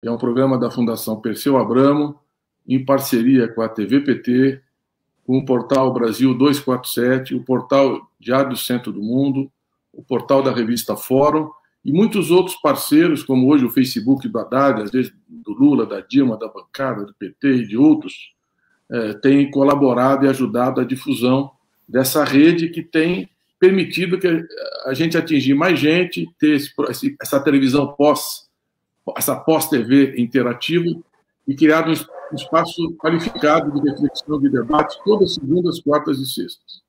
que é um programa da Fundação Perseu Abramo, em parceria com a TVPT, com o portal Brasil 247, o portal Diário do Centro do Mundo, o portal da revista Fórum, e muitos outros parceiros, como hoje o Facebook do Haddad, às vezes do Lula, da Dilma, da bancada, do PT e de outros, têm colaborado e ajudado a difusão dessa rede que tem permitido que a gente atingir mais gente, ter essa televisão essa pós-TV interativa e criado um espaço qualificado de reflexão, de debate, todas as segundas, quartas e sextas.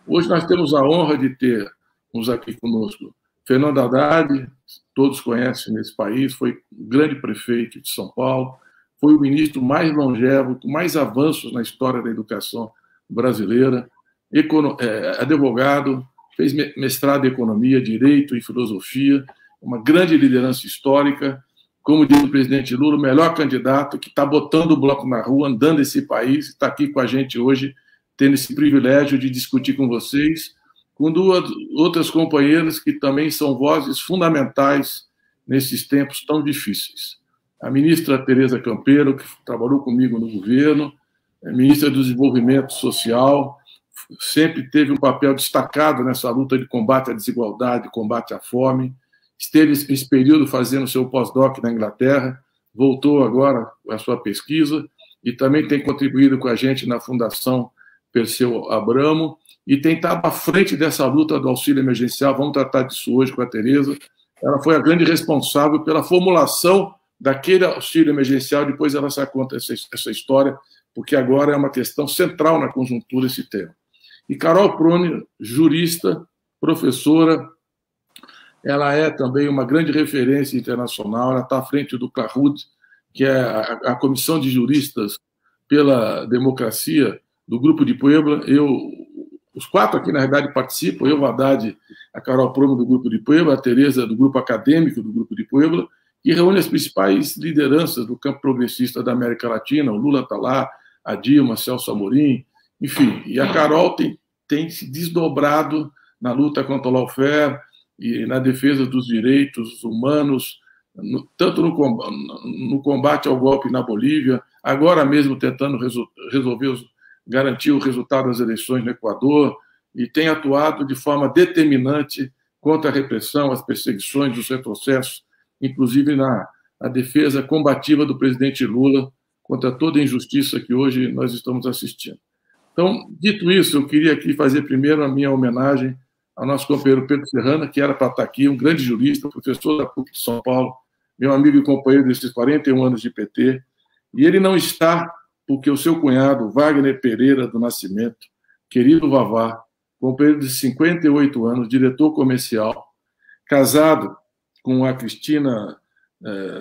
Hoje nós temos a honra de termos aqui conosco Fernando Haddad, todos conhecem nesse país, foi o grande prefeito de São Paulo, foi o ministro mais longevo, com mais avanços na história da educação brasileira, advogado, fez mestrado em Economia, Direito e Filosofia, uma grande liderança histórica, como diz o presidente Lula, o melhor candidato que está botando o bloco na rua, andando esse país, está aqui com a gente hoje, tendo esse privilégio de discutir com vocês, com duas outras companheiras que também são vozes fundamentais nesses tempos tão difíceis. A ministra Tereza Campeiro, que trabalhou comigo no governo, ministra do Desenvolvimento Social, sempre teve um papel destacado nessa luta de combate à desigualdade, combate à fome, esteve esse período fazendo seu pós-doc na Inglaterra, voltou agora à sua pesquisa e também tem contribuído com a gente na Fundação Perseu Abramo e tem estado à frente dessa luta do auxílio emergencial. Vamos tratar disso hoje com a Tereza. Ela foi a grande responsável pela formulação daquele auxílio emergencial, depois ela se conta essa história, porque agora é uma questão central na conjuntura esse tema. E Carol Prone, jurista, professora, ela é também uma grande referência internacional, ela está à frente do CLARUD, que é a Comissão de Juristas pela Democracia do Grupo de Puebla. Os quatro aqui, na verdade, participam, eu, o Haddad, a Carol Prone do Grupo de Puebla, a Tereza do Grupo Acadêmico do Grupo de Puebla, que reúne as principais lideranças do campo progressista da América Latina, o Lula está lá, a Dilma, Celso Amorim, enfim, e a Carol tem se desdobrado na luta contra o lawfare e na defesa dos direitos humanos, tanto no combate ao golpe na Bolívia, agora mesmo tentando garantir o resultado das eleições no Equador, e tem atuado de forma determinante contra a repressão, as perseguições, os retrocessos, inclusive na defesa combativa do presidente Lula contra toda a injustiça que hoje nós estamos assistindo. Então, dito isso, eu queria aqui fazer primeiro a minha homenagem ao nosso companheiro Pedro Serrana, que era para estar aqui, um grande jurista, professor da PUC de São Paulo, meu amigo e companheiro desses 41 anos de PT, e ele não está porque o seu cunhado, Wagner Pereira do Nascimento, querido Vavá, companheiro de 58 anos, diretor comercial, casado com a Cristina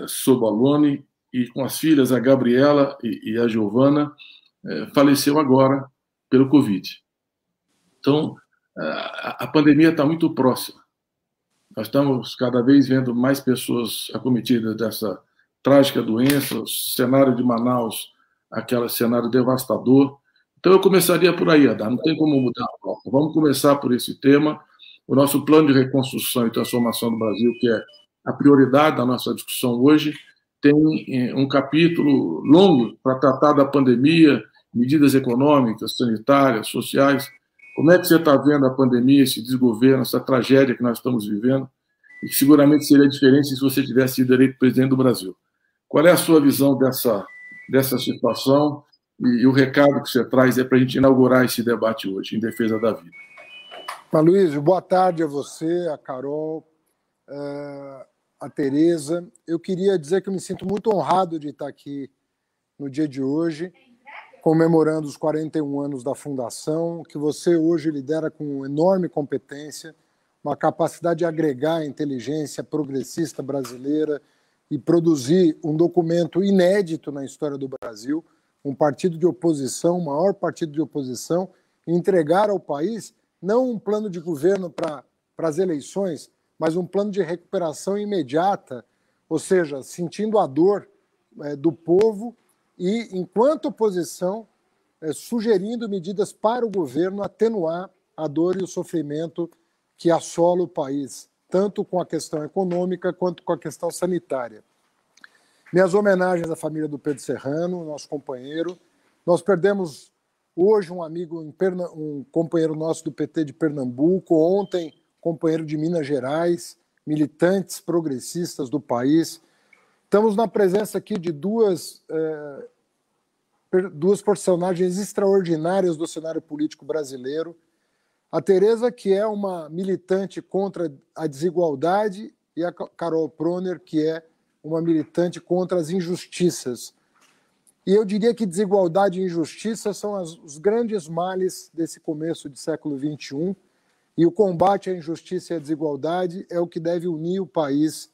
Sobaloni e com as filhas, a Gabriela e a Giovana, faleceu agora pelo Covid. Então, a pandemia está muito próxima. Nós estamos cada vez vendo mais pessoas acometidas dessa trágica doença, o cenário de Manaus, aquele cenário devastador. Então, eu começaria por aí, Haddad, não tem como mudar a pauta. Vamos começar por esse tema. O nosso plano de reconstrução e transformação do Brasil, que é a prioridade da nossa discussão hoje, tem um capítulo longo para tratar da pandemia, medidas econômicas, sanitárias, sociais. Como é que você está vendo a pandemia, esse desgoverno, essa tragédia que nós estamos vivendo? E que seguramente seria diferente se você tivesse sido eleito presidente do Brasil. Qual é a sua visão dessa situação? E o recado que você traz é para a gente inaugurar esse debate hoje, em defesa da vida. Aloysio, boa tarde a você, a Carol, a Tereza. Eu queria dizer que eu me sinto muito honrado de estar aqui no dia de hoje, comemorando os 41 anos da Fundação, que você hoje lidera com enorme competência, uma capacidade de agregar a inteligência progressista brasileira e produzir um documento inédito na história do Brasil, um partido de oposição, o maior partido de oposição, e entregar ao país não um plano de governo para as eleições, mas um plano de recuperação imediata, ou seja, sentindo a dor do povo e, enquanto oposição, sugerindo medidas para o governo atenuar a dor e o sofrimento que assola o país, tanto com a questão econômica quanto com a questão sanitária. Minhas homenagens à família do Pedro Serrano, nosso companheiro. Nós perdemos hoje um amigo, um companheiro nosso do PT de Pernambuco, ontem companheiro de Minas Gerais, militantes progressistas do país. Estamos na presença aqui de duas personagens extraordinárias do cenário político brasileiro. A Tereza, que é uma militante contra a desigualdade, e a Carol Proner, que é uma militante contra as injustiças. E eu diria que desigualdade e injustiça são os grandes males desse começo de século XXI, e o combate à injustiça e à desigualdade é o que deve unir o país,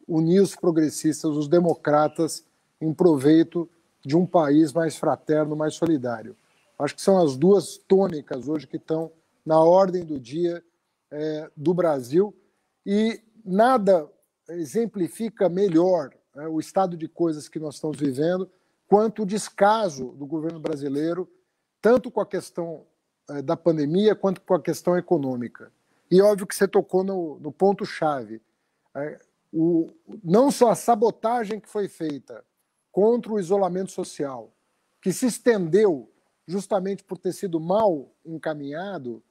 unir os progressistas, os democratas, em proveito de um país mais fraterno, mais solidário. Acho que são as duas tônicas hoje que estão na ordem do dia do Brasil, e nada exemplifica melhor o estado de coisas que nós estamos vivendo quanto o descaso do governo brasileiro, tanto com a questão da pandemia quanto com a questão econômica. E óbvio que você tocou no ponto-chave. Não só a sabotagem que foi feita contra o isolamento social, que se estendeu justamente por ter sido mal encaminhado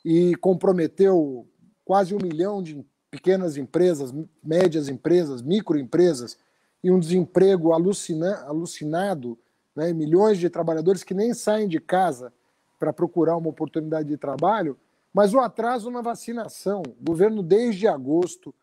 e comprometeu quase 1 milhão de pequenas empresas, médias empresas, microempresas, e um desemprego alucinado, né? Milhões de trabalhadores que nem saem de casa para procurar uma oportunidade de trabalho, mas o atraso na vacinação. O governo, desde agosto,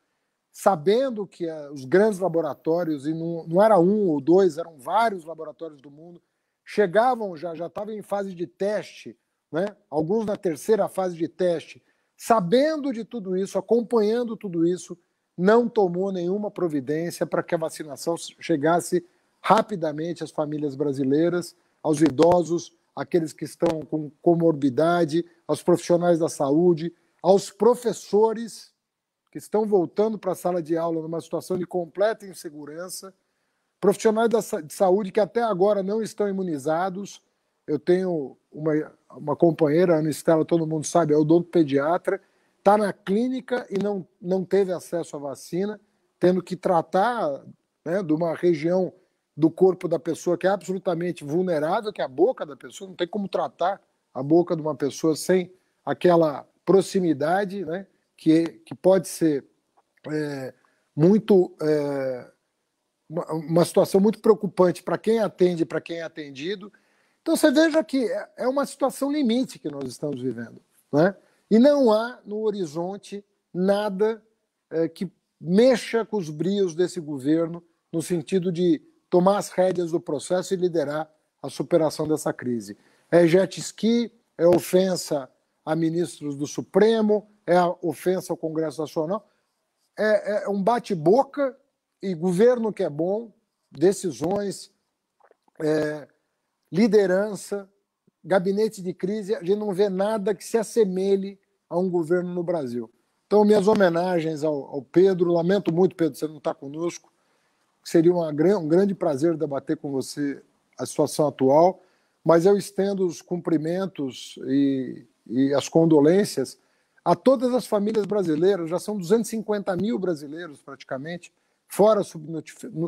sabendo que os grandes laboratórios, e não era um ou dois, eram vários laboratórios do mundo, chegavam, já estavam em fase de teste, né? Alguns na terceira fase de teste, sabendo de tudo isso, acompanhando tudo isso, não tomou nenhuma providência para que a vacinação chegasse rapidamente às famílias brasileiras, aos idosos, aqueles que estão com comorbidade, aos profissionais da saúde, aos professores que estão voltando para a sala de aula numa situação de completa insegurança, profissionais de saúde que até agora não estão imunizados. Eu tenho uma companheira, a Ana Estela, todo mundo sabe, é odontopediatra, está na clínica e não teve acesso à vacina, tendo que tratar, né, de uma região do corpo da pessoa que é absolutamente vulnerável, que é a boca da pessoa. Não tem como tratar a boca de uma pessoa sem aquela proximidade, né, que pode ser uma situação muito preocupante para quem atende e para quem é atendido. Então você veja que é uma situação limite que nós estamos vivendo, né? E não há no horizonte nada que mexa com os brios desse governo no sentido de tomar as rédeas do processo e liderar a superação dessa crise. É jet ski, é ofensa a ministros do Supremo, é a ofensa ao Congresso Nacional, é um bate-boca e governo que é bom, decisões, liderança, gabinete de crise, a gente não vê nada que se assemelhe a um governo no Brasil. Então, minhas homenagens ao Pedro. Lamento muito, Pedro, você não está conosco. Seria um grande prazer debater com você a situação atual, mas eu estendo os cumprimentos e as condolências a todas as famílias brasileiras. Já são 250 mil brasileiros, praticamente, fora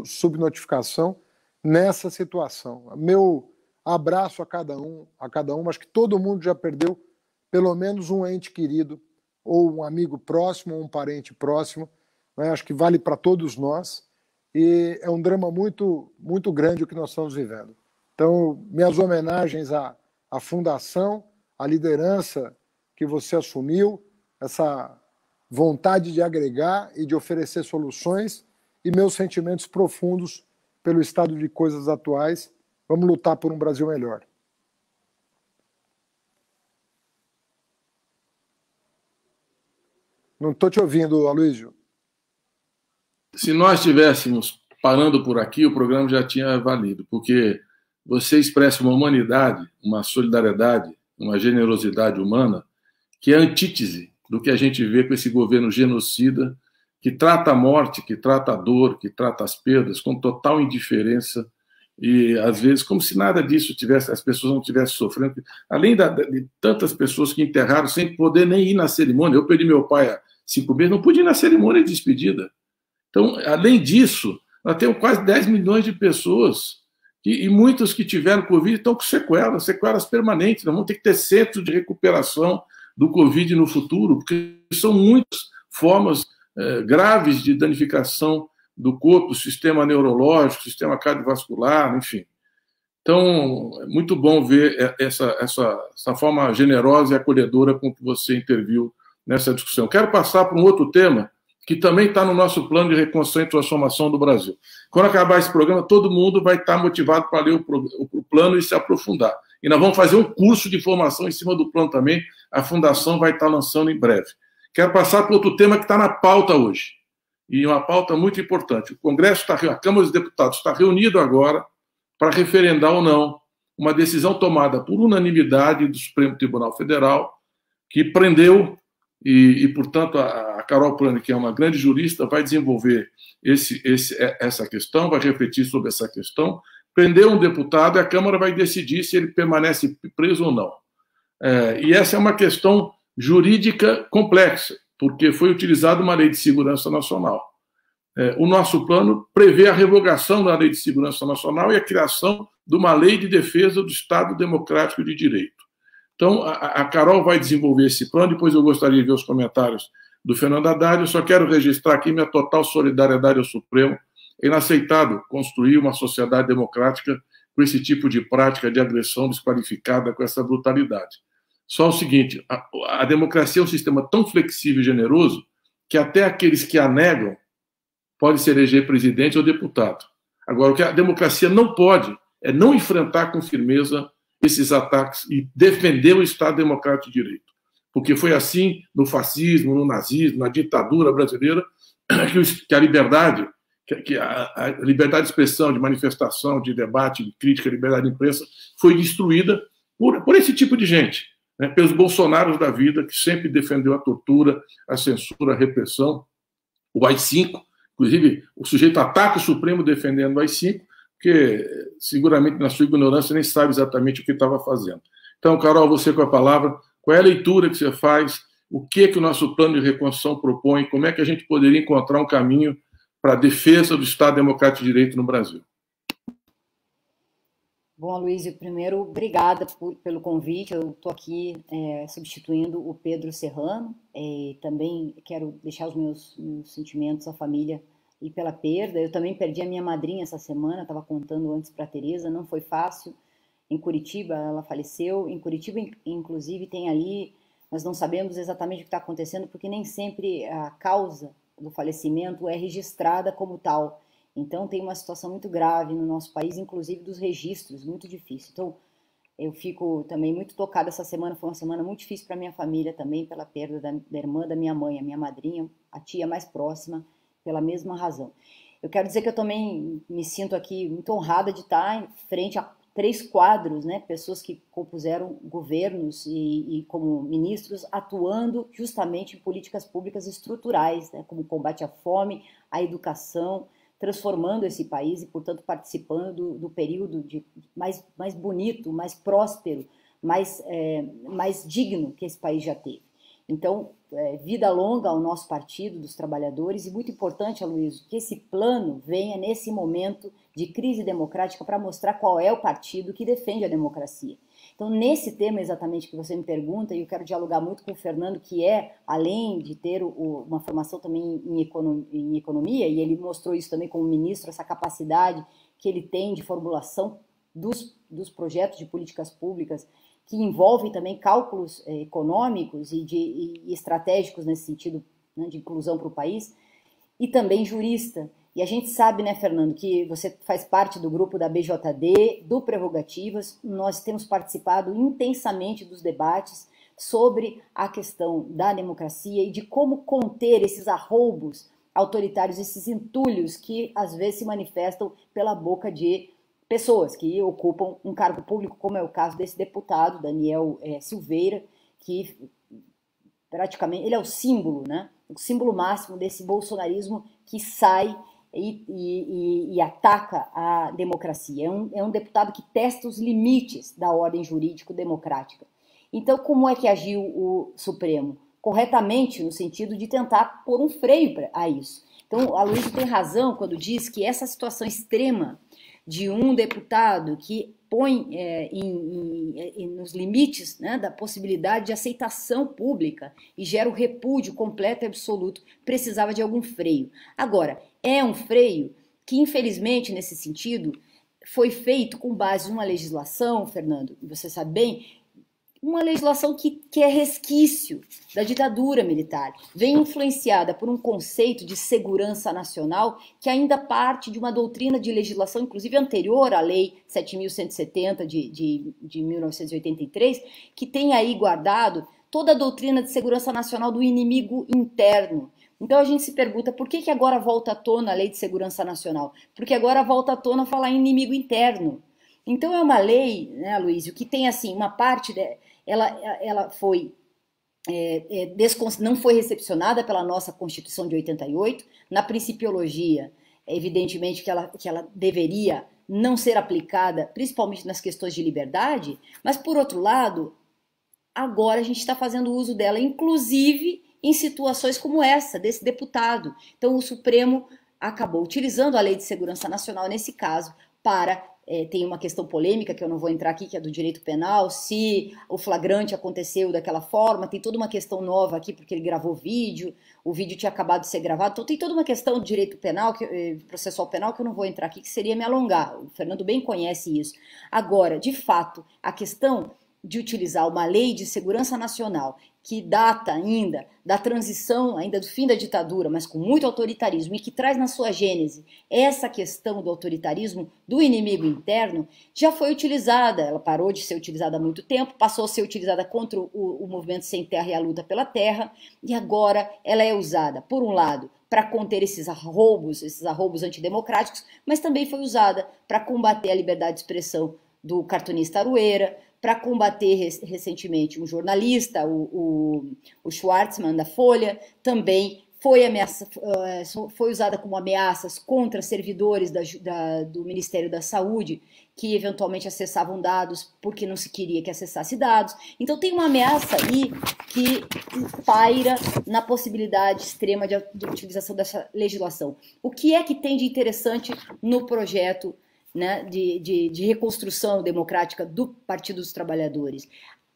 subnotificação, nessa situação. Meu abraço a cada um. Acho que todo mundo já perdeu pelo menos um ente querido, ou um amigo próximo, ou um parente próximo, né? Acho que vale para todos nós, e é um drama muito, muito grande o que nós estamos vivendo. Então, minhas homenagens à fundação, à liderança que você assumiu, essa vontade de agregar e de oferecer soluções, e meus sentimentos profundos pelo estado de coisas atuais. Vamos lutar por um Brasil melhor. Não estou te ouvindo, Aloysio. Se nós estivéssemos parando por aqui, o programa já tinha valido, porque você expressa uma humanidade, uma solidariedade, uma generosidade humana, que é a antítese do que a gente vê com esse governo genocida, que trata a morte, que trata a dor, que trata as perdas com total indiferença, e às vezes como se nada disso tivesse, as pessoas não estivessem sofrendo, além de tantas pessoas que enterraram sem poder nem ir na cerimônia. Eu perdi meu pai há 5 meses, não pude ir na cerimônia de despedida. Então, além disso, Nós temos quase 10 milhões de pessoas e muitos que tiveram Covid estão com sequelas permanentes. Nós vamos ter que ter centros de recuperação do Covid no futuro, porque são muitas formas graves de danificação do corpo, do sistema neurológico, sistema cardiovascular, enfim. Então, é muito bom ver essa forma generosa e acolhedora com que você interviu nessa discussão. Quero passar para um outro tema que também está no nosso plano de reconstrução e transformação do Brasil. Quando acabar esse programa, todo mundo vai estar motivado para ler o plano e se aprofundar. E nós vamos fazer um curso de formação em cima do plano também. A Fundação vai estar lançando em breve. Quero passar para outro tema que está na pauta hoje. E uma pauta muito importante. O Congresso a Câmara dos Deputados está reunido agora para referendar ou não uma decisão tomada por unanimidade do Supremo Tribunal Federal, que prendeu e portanto, a Carol Plani, que é uma grande jurista, vai desenvolver essa questão, vai refletir sobre essa questão, prender um deputado e a Câmara vai decidir se ele permanece preso ou não. E essa é uma questão jurídica complexa, porque foi utilizada uma lei de segurança nacional. O nosso plano prevê a revogação da lei de segurança nacional e a criação de uma lei de defesa do Estado Democrático de Direito. Então, a Carol vai desenvolver esse plano, depois eu gostaria de ver os comentários do Fernando Haddad. Eu só quero registrar aqui minha total solidariedade ao Supremo. É inaceitável construir uma sociedade democrática com esse tipo de prática de agressão desqualificada, com essa brutalidade. Só o seguinte, a democracia é um sistema tão flexível e generoso que até aqueles que a negam podem se eleger presidente ou deputado. Agora, o que a democracia não pode é não enfrentar com firmeza esses ataques e defender o Estado Democrático de Direito. Porque foi assim no fascismo, no nazismo, na ditadura brasileira, que a liberdade, a liberdade de expressão, de manifestação, de debate, de crítica, a liberdade de imprensa, foi destruída por esse tipo de gente, né? Pelos Bolsonaros da vida, que sempre defendeu a tortura, a censura, a repressão, o AI-5. Inclusive, o sujeito ataca o Supremo defendendo o AI-5, porque seguramente na sua ignorância nem sabe exatamente o que estava fazendo. Então, Carol, você com a palavra, qual é a leitura que você faz, o que o nosso plano de reconstrução propõe, como é que a gente poderia encontrar um caminho para a defesa do Estado Democrático de Direito no Brasil? Bom, Aloysio, primeiro, obrigada pelo convite. Eu estou aqui substituindo o Pedro Serrano. Também quero deixar os meus sentimentos à família e pela perda. Eu também perdi a minha madrinha essa semana, estava contando antes para a Tereza, não foi fácil. Em Curitiba, ela faleceu. Em Curitiba, inclusive, tem ali, nós não sabemos exatamente o que está acontecendo, porque nem sempre a causa do falecimento é registrada como tal. Então, tem uma situação muito grave no nosso país, inclusive dos registros, muito difícil. Então, eu fico também muito tocada. Essa semana foi uma semana muito difícil para minha família também, pela perda da irmã da minha mãe, a minha madrinha, a tia mais próxima, pela mesma razão. Eu quero dizer que eu também me sinto aqui muito honrada de estar em frente a 3 quadros, né, pessoas que compuseram governos e como ministros atuando justamente em políticas públicas estruturais, né, como o combate à fome, à educação, transformando esse país e, portanto, participando do período mais bonito, mais próspero, mais digno que esse país já teve. Então, vida longa ao nosso Partido dos Trabalhadores e, muito importante, Aloysio, que esse plano venha nesse momento de crise democrática para mostrar qual é o partido que defende a democracia. Então, nesse tema exatamente que você me pergunta, e eu quero dialogar muito com o Fernando, que além de ter uma formação também em economia, e ele mostrou isso também como ministro, essa capacidade que ele tem de formulação dos projetos de políticas públicas, que envolvem também cálculos econômicos e estratégicos nesse sentido, né, de inclusão para o país, e também jurista. E a gente sabe, né, Fernando, que você faz parte do grupo da BJD, do Prerrogativas. Nós temos participado intensamente dos debates sobre a questão da democracia e de como conter esses arroubos autoritários, esses entulhos que às vezes se manifestam pela boca de pessoas que ocupam um cargo público, como é o caso desse deputado, Daniel Silveira, que praticamente ele é o símbolo, né? O símbolo máximo desse bolsonarismo que sai e ataca a democracia. É um deputado que testa os limites da ordem jurídico-democrática. Então, como é que agiu o Supremo? Corretamente, no sentido de tentar pôr um freio a isso. Então, a Luísa tem razão quando diz que essa situação extrema de um deputado que põe nos limites, né, da possibilidade de aceitação pública e gera o repúdio completo e absoluto, precisava de algum freio. Agora, é um freio que, infelizmente, nesse sentido, foi feito com base numa legislação, Fernando, você sabe bem, uma legislação que é resquício da ditadura militar, vem influenciada por um conceito de segurança nacional que ainda parte de uma doutrina de legislação, inclusive anterior à Lei 7.170 de 1983, que tem aí guardado toda a doutrina de segurança nacional do inimigo interno. Então a gente se pergunta por que agora volta à tona a Lei de Segurança Nacional? Porque agora volta à tona falar em inimigo interno. Então é uma lei, né, Aloysio, que tem assim uma parte, ela foi não foi recepcionada pela nossa Constituição de 88, na principiologia, evidentemente que ela deveria não ser aplicada, principalmente nas questões de liberdade, mas por outro lado, agora a gente está fazendo uso dela, inclusive em situações como essa, desse deputado. Então o Supremo acabou utilizando a Lei de Segurança Nacional nesse caso para... tem uma questão polêmica que eu não vou entrar aqui, que é do direito penal, se o flagrante aconteceu daquela forma, tem toda uma questão nova aqui, porque ele gravou vídeo, o vídeo tinha acabado de ser gravado, então tem toda uma questão do direito penal, processual penal, que eu não vou entrar aqui, que seria me alongar, o Fernando bem conhece isso. Agora, de fato, a questão de utilizar uma lei de segurança nacional que data ainda da transição, ainda do fim da ditadura, mas com muito autoritarismo e que traz na sua gênese essa questão do autoritarismo, do inimigo interno, já foi utilizada. Ela parou de ser utilizada há muito tempo, passou a ser utilizada contra o movimento Sem Terra e a luta pela terra, e agora ela é usada, por um lado, para conter esses arroubos antidemocráticos, mas também foi usada para combater a liberdade de expressão do cartunista Arueira, para combater recentemente um jornalista, o Schwartzman, da Folha, também foi usada como ameaças contra servidores do Ministério da Saúde, que eventualmente acessavam dados porque não se queria que acessasse dados. Então tem uma ameaça aí que paira na possibilidade extrema de utilização dessa legislação. O que é que tem de interessante no projeto, né, de reconstrução democrática do Partido dos Trabalhadores?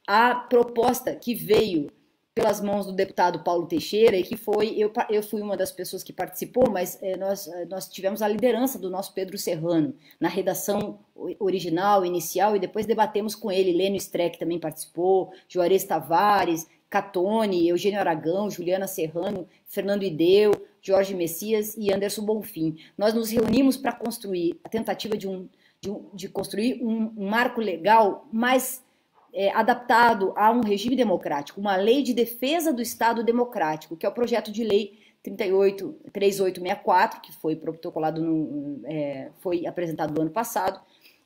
A proposta que veio pelas mãos do deputado Paulo Teixeira, e que foi, eu fui uma das pessoas que participou, mas nós tivemos a liderança do nosso Pedro Serrano na redação original, inicial, e depois debatemos com ele. Lênio Streck também participou, Juarez Tavares, Catone, Eugênio Aragão, Juliana Serrano, Fernando Ideu, Jorge Messias e Anderson Bonfim. Nós nos reunimos para construir a tentativa de construir um marco legal mais adaptado a um regime democrático, uma lei de defesa do Estado democrático, que é o projeto de lei 3864, que foi protocolado, foi apresentado no ano passado,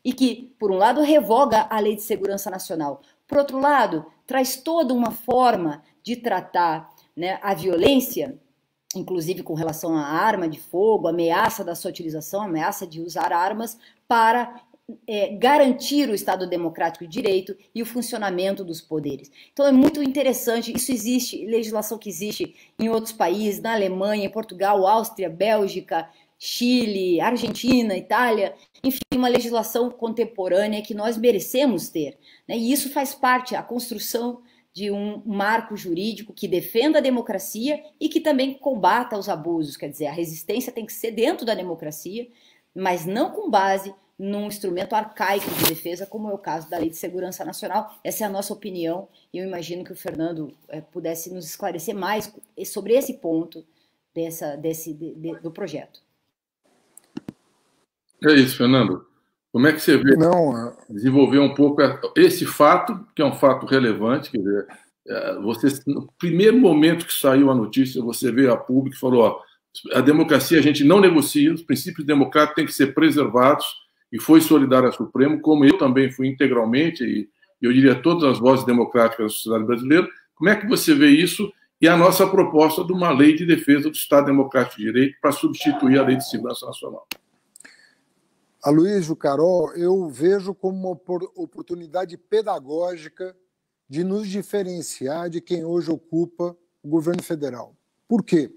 e que, por um lado, revoga a Lei de Segurança Nacional. Por outro lado, traz toda uma forma de tratar, né, a violência, inclusive com relação à arma de fogo, ameaça da sua utilização, ameaça de usar armas, para garantir o Estado democrático de direito e o funcionamento dos poderes. Então é muito interessante, isso existe, legislação que existe em outros países, na Alemanha, em Portugal, Áustria, Bélgica, Chile, Argentina, Itália, enfim, uma legislação contemporânea que nós merecemos ter, né? E isso faz parte, a construção de um marco jurídico que defenda a democracia e que também combata os abusos. Quer dizer, a resistência tem que ser dentro da democracia, mas não com base num instrumento arcaico de defesa, como é o caso da Lei de Segurança Nacional. Essa é a nossa opinião, e eu imagino que o Fernando pudesse nos esclarecer mais sobre esse ponto do projeto. É isso, Fernando. Como é que você vê desenvolver um pouco esse fato, que é um fato relevante? Quer dizer, você, no primeiro momento que saiu a notícia, você veio a público e falou: ó, a democracia a gente não negocia, os princípios democráticos têm que ser preservados, e foi solidário ao Supremo, como eu também fui integralmente, e eu diria todas as vozes democráticas da sociedade brasileira. Como é que você vê isso e a nossa proposta de uma lei de defesa do Estado Democrático de Direito para substituir a Lei de Segurança Nacional? Aloysio, Carol, eu vejo como uma oportunidade pedagógica de nos diferenciar de quem hoje ocupa o governo federal. Por quê?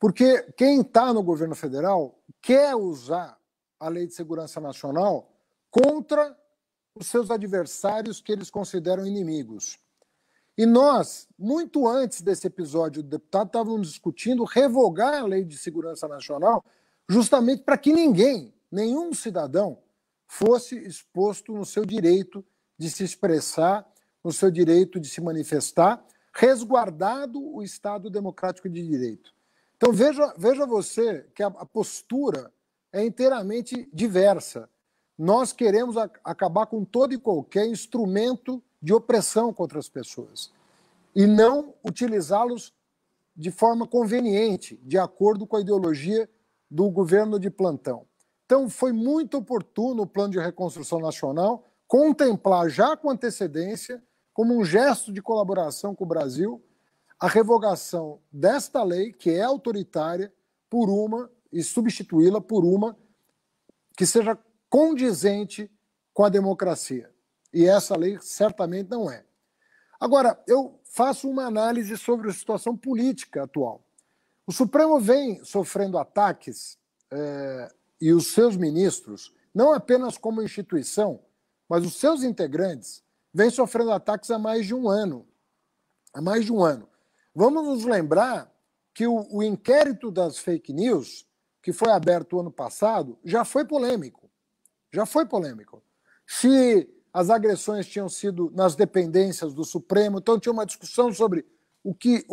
Porque quem está no governo federal quer usar a Lei de Segurança Nacional contra os seus adversários que eles consideram inimigos. E nós, muito antes desse episódio do deputado, estávamos discutindo revogar a Lei de Segurança Nacional justamente para que ninguém, nenhum cidadão, fosse exposto no seu direito de se expressar, no seu direito de se manifestar, resguardado o Estado democrático de direito. Então, veja você que a postura é inteiramente diversa. Nós queremos acabar com todo e qualquer instrumento de opressão contra as pessoas e não utilizá-los de forma conveniente, de acordo com a ideologia do governo de plantão. Então, foi muito oportuno o Plano de Reconstrução Nacional contemplar já com antecedência, como um gesto de colaboração com o Brasil, a revogação desta lei, que é autoritária, por uma, e substituí-la por uma que seja condizente com a democracia. E essa lei certamente não é. Agora, eu faço uma análise sobre a situação política atual. O Supremo vem sofrendo ataques e os seus ministros, não apenas como instituição, mas os seus integrantes, vêm sofrendo ataques há mais de um ano. Há mais de um ano. Vamos nos lembrar que o inquérito das fake news, que foi aberto ano passado, já foi polêmico. Já foi polêmico. Se as agressões tinham sido nas dependências do Supremo, então tinha uma discussão sobre o que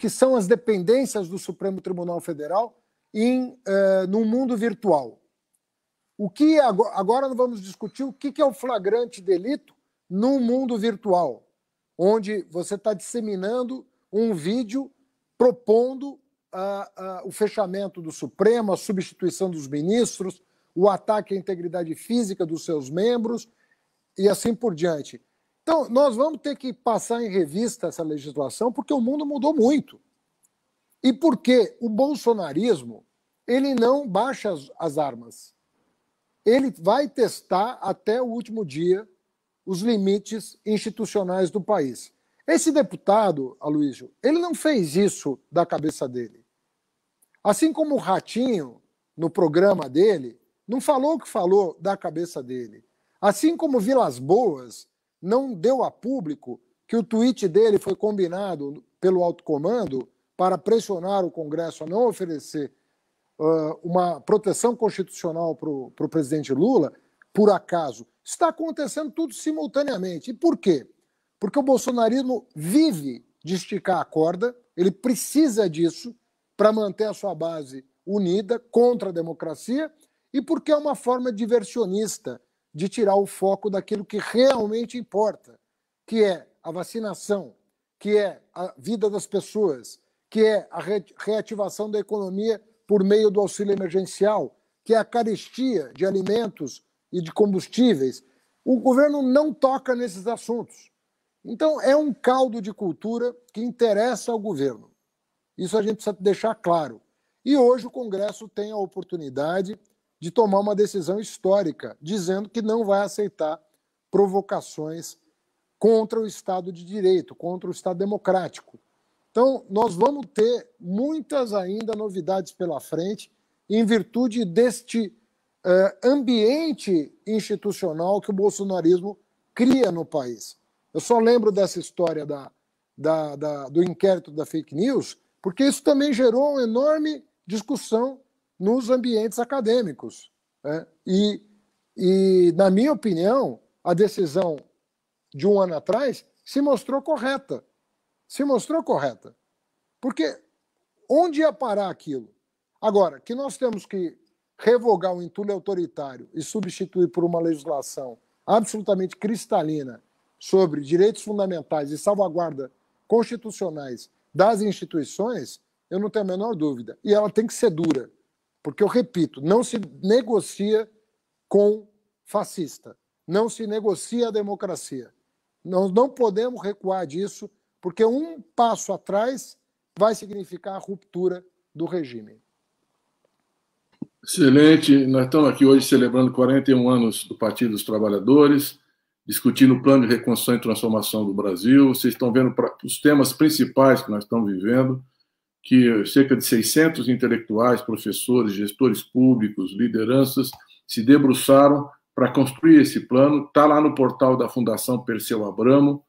são as dependências do Supremo Tribunal Federal no mundo virtual. Agora nós vamos discutir o que é o flagrante delito no mundo virtual, onde você está disseminando um vídeo propondo o fechamento do Supremo, a substituição dos ministros, o ataque à integridade física dos seus membros e assim por diante. Então, nós vamos ter que passar em revista essa legislação porque o mundo mudou muito. E porque o bolsonarismo ele não baixa as armas. Ele vai testar até o último dia os limites institucionais do país. Esse deputado, Aloysio, ele não fez isso da cabeça dele. Assim como o Ratinho, no programa dele, não falou o que falou da cabeça dele. Assim como Vilas Boas não deu a público que o tweet dele foi combinado pelo alto comando para pressionar o Congresso a não oferecer uma proteção constitucional para o presidente Lula, por acaso. Está acontecendo tudo simultaneamente. E por quê? Porque o bolsonarismo vive de esticar a corda, ele precisa disso para manter a sua base unida contra a democracia e porque é uma forma diversionista de tirar o foco daquilo que realmente importa, que é a vacinação, que é a vida das pessoas, que é a reativação da economia por meio do auxílio emergencial, que é a carestia de alimentos e de combustíveis. O governo não toca nesses assuntos. Então, é um caldo de cultura que interessa ao governo. Isso a gente precisa deixar claro. E hoje o Congresso tem a oportunidade de tomar uma decisão histórica, dizendo que não vai aceitar provocações contra o Estado de Direito, contra o Estado democrático. Então, nós vamos ter muitas ainda novidades pela frente, em virtude deste ambiente institucional que o bolsonarismo cria no país. Eu só lembro dessa história do inquérito da fake news, porque isso também gerou uma enorme discussão nos ambientes acadêmicos. Né? E, na minha opinião, a decisão de um ano atrás se mostrou correta. Se mostrou correta. Porque onde ia parar aquilo? Agora, que nós temos que revogar o entulho autoritário e substituir por uma legislação absolutamente cristalina sobre direitos fundamentais e salvaguarda constitucionais das instituições, eu não tenho a menor dúvida. E ela tem que ser dura. Porque, eu repito, não se negocia com fascista. Não se negocia a democracia. Nós não podemos recuar disso, porque um passo atrás vai significar a ruptura do regime. Excelente. Nós estamos aqui hoje celebrando 41 anos do Partido dos Trabalhadores, discutindo o plano de reconstrução e transformação do Brasil. Vocês estão vendo os temas principais que nós estamos vivendo. que cerca de 600 intelectuais, professores, gestores públicos, lideranças se debruçaram para construir esse plano. Está lá no portal da Fundação Perseu Abramo,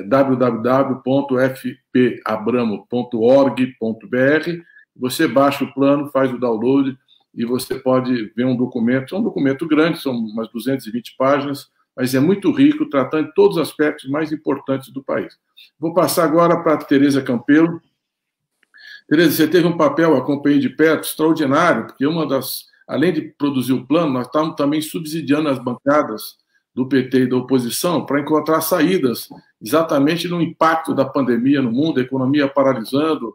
www.fpabramo.org.br. Você baixa o plano, faz o download e você pode ver um documento. É um documento grande, são umas 220 páginas, mas é muito rico, tratando de todos os aspectos mais importantes do país. Vou passar agora para a Tereza Campelo. Tereza, você teve um papel, acompanhei de perto, extraordinário, porque além de produzir o plano, nós estávamos também subsidiando as bancadas do PT e da oposição para encontrar saídas exatamente no impacto da pandemia no mundo, a economia paralisando,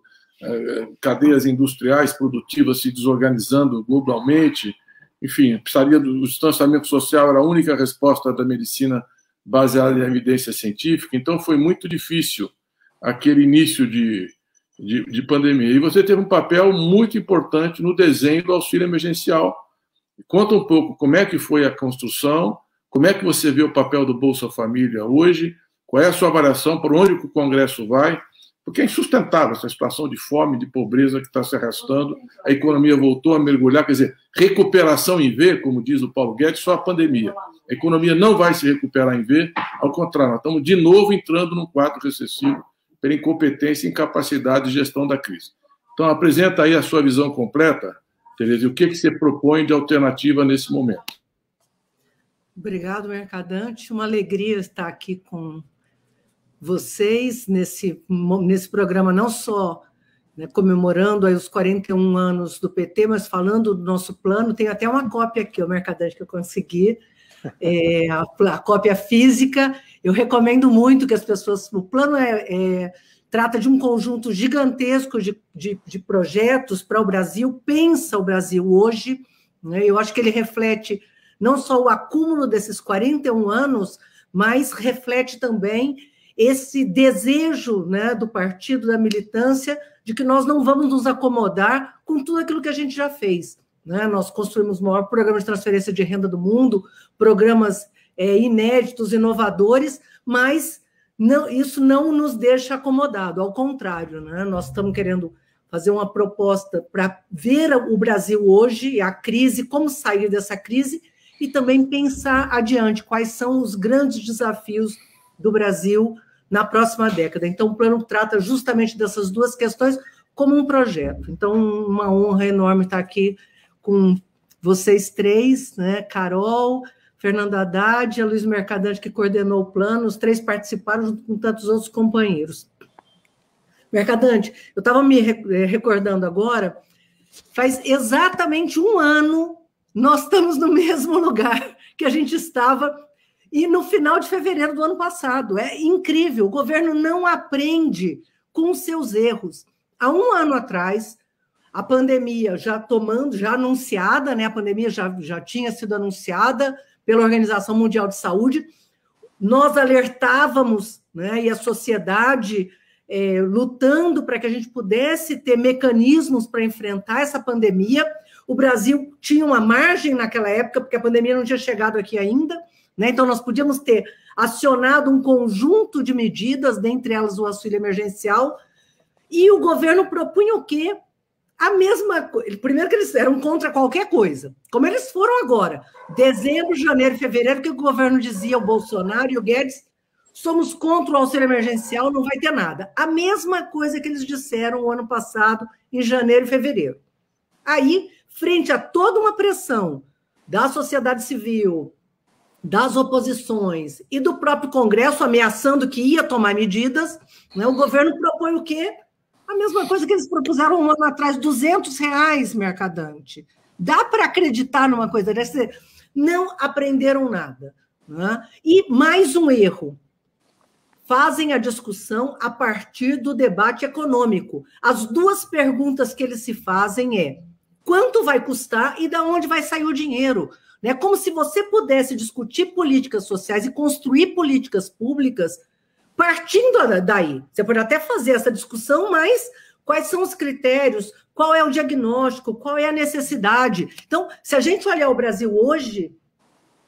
cadeias industriais produtivas se desorganizando globalmente. Enfim, precisaria do distanciamento social, era a única resposta da medicina baseada em evidência científica. Então, foi muito difícil aquele início de pandemia. E você teve um papel muito importante no desenho do auxílio emergencial. Conta um pouco como é que foi a construção, como é que você vê o papel do Bolsa Família hoje, qual é a sua avaliação, por onde o Congresso vai, porque é insustentável essa situação de fome, de pobreza que está se arrastando, a economia voltou a mergulhar, quer dizer, recuperação em V, como diz o Paulo Guedes, só a pandemia. A economia não vai se recuperar em V, ao contrário, nós estamos de novo entrando num quadro recessivo pela incompetência e incapacidade de gestão da crise. Então, apresenta aí a sua visão completa, Tereza, e o que você propõe de alternativa nesse momento. Obrigado, Mercadante. Uma alegria estar aqui com vocês nesse programa, não só, né, comemorando aí os 41 anos do PT, mas falando do nosso plano. Tem até uma cópia aqui, o Mercadante, que eu consegui, a cópia física. Eu recomendo muito que as pessoas... O plano trata de um conjunto gigantesco de projetos para o Brasil, pensa o Brasil hoje, né? Eu acho que ele reflete não só o acúmulo desses 41 anos, mas reflete também esse desejo, né, do partido, da militância, de que nós não vamos nos acomodar com tudo aquilo que a gente já fez, né? Nós construímos o maior programa de transferência de renda do mundo, programas inéditos, inovadores, mas isso não nos deixa acomodado, ao contrário, né? Nós estamos querendo fazer uma proposta para ver o Brasil hoje, a crise, como sair dessa crise, e também pensar adiante quais são os grandes desafios do Brasil na próxima década. Então, o plano trata justamente dessas duas questões como um projeto. Então, uma honra enorme estar aqui com vocês três, né? Carol, Fernando Haddad, a Luiz Mercadante, que coordenou o plano, os três participaram junto com tantos outros companheiros. Mercadante, eu estava me recordando agora, faz exatamente um ano, nós estamos no mesmo lugar que a gente estava, e no final de fevereiro do ano passado. É incrível, o governo não aprende com os seus erros. Há um ano atrás, a pandemia já anunciada, né? A pandemia já tinha sido anunciada pela Organização Mundial de Saúde, nós alertávamos, né? E a sociedade lutando para que a gente pudesse ter mecanismos para enfrentar essa pandemia. O Brasil tinha uma margem naquela época, porque a pandemia não tinha chegado aqui ainda, né? Então, nós podíamos ter acionado um conjunto de medidas, dentre elas o auxílio emergencial, e o governo propunha o quê? A mesma coisa. Primeiro que eles eram contra qualquer coisa, como eles foram agora. Dezembro, janeiro e fevereiro, que o governo dizia, o Bolsonaro e o Guedes, somos contra o auxílio emergencial, não vai ter nada. A mesma coisa que eles disseram o ano passado, em janeiro e fevereiro. Aí, frente a toda uma pressão da sociedade civil, das oposições e do próprio Congresso ameaçando que ia tomar medidas, né, o governo propõe o quê? A mesma coisa que eles propuseram um ano atrás, R$200, Mercadante. Dá para acreditar numa coisa dessa? Não aprenderam nada, né? E mais um erro. Fazem a discussão a partir do debate econômico. As duas perguntas que eles se fazem quanto vai custar e de onde vai sair o dinheiro? Né? Como se você pudesse discutir políticas sociais e construir políticas públicas partindo daí. Você pode até fazer essa discussão, mas quais são os critérios? Qual é o diagnóstico? Qual é a necessidade? Então, se a gente olhar o Brasil hoje,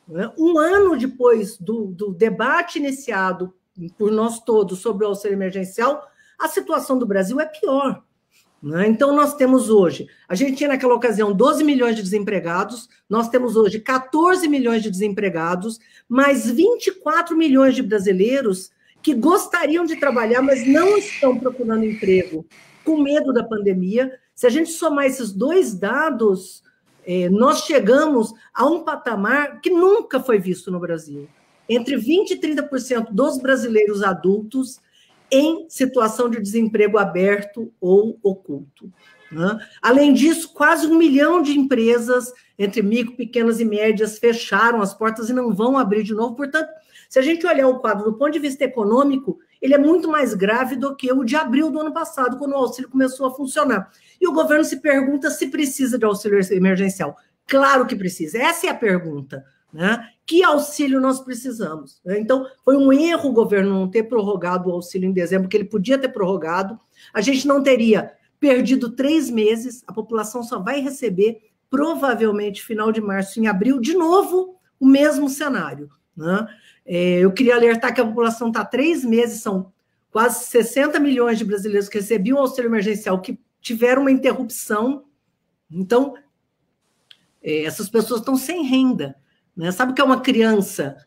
né, um ano depois do debate iniciado por nós todos sobre o auxílio emergencial, a situação do Brasil é pior. né? Então, nós temos hoje, a gente tinha naquela ocasião 12 milhões de desempregados, nós temos hoje 14 milhões de desempregados, mais 24 milhões de brasileiros que gostariam de trabalhar, mas não estão procurando emprego, com medo da pandemia. Se a gente somar esses dois dados, nós chegamos a um patamar que nunca foi visto no Brasil. Entre 20% e 30% dos brasileiros adultos em situação de desemprego aberto ou oculto, né? Além disso, quase 1 milhão de empresas, entre micro, pequenas e médias, fecharam as portas e não vão abrir de novo. Portanto, se a gente olhar o quadro do ponto de vista econômico, ele é muito mais grave do que o de abril do ano passado, quando o auxílio começou a funcionar. E o governo se pergunta se precisa de auxílio emergencial. Claro que precisa, essa é a pergunta, né? Que auxílio nós precisamos? Então, foi um erro o governo não ter prorrogado o auxílio em dezembro, que ele podia ter prorrogado. A gente não teria perdido 3 meses, a população só vai receber, provavelmente, final de março, em abril, de novo, o mesmo cenário, né? Eu queria alertar que a população está há 3 meses, são quase 60 milhões de brasileiros que recebiam auxílio emergencial, que tiveram uma interrupção. Então, essas pessoas estão sem renda, né? Sabe o que é uma criança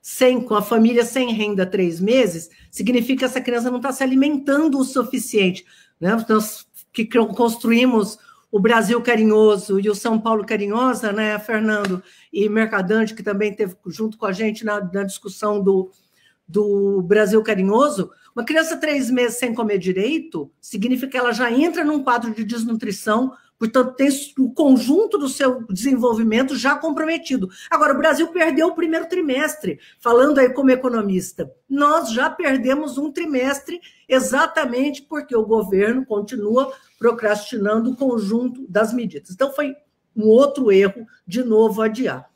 com a família sem renda há 3 meses? Significa que essa criança não está se alimentando o suficiente, né? Nós que construímos o Brasil Carinhoso e o São Paulo Carinhosa, né, Fernando e Mercadante, que também esteve junto com a gente na discussão do Brasil Carinhoso, uma criança 3 meses sem comer direito, significa que ela já entra num quadro de desnutrição, portanto, tem o conjunto do seu desenvolvimento já comprometido. Agora, o Brasil perdeu o primeiro trimestre, falando aí como economista. Nós já perdemos um trimestre exatamente porque o governo continua procrastinando o conjunto das medidas. Então, foi um outro erro, de novo, adiar.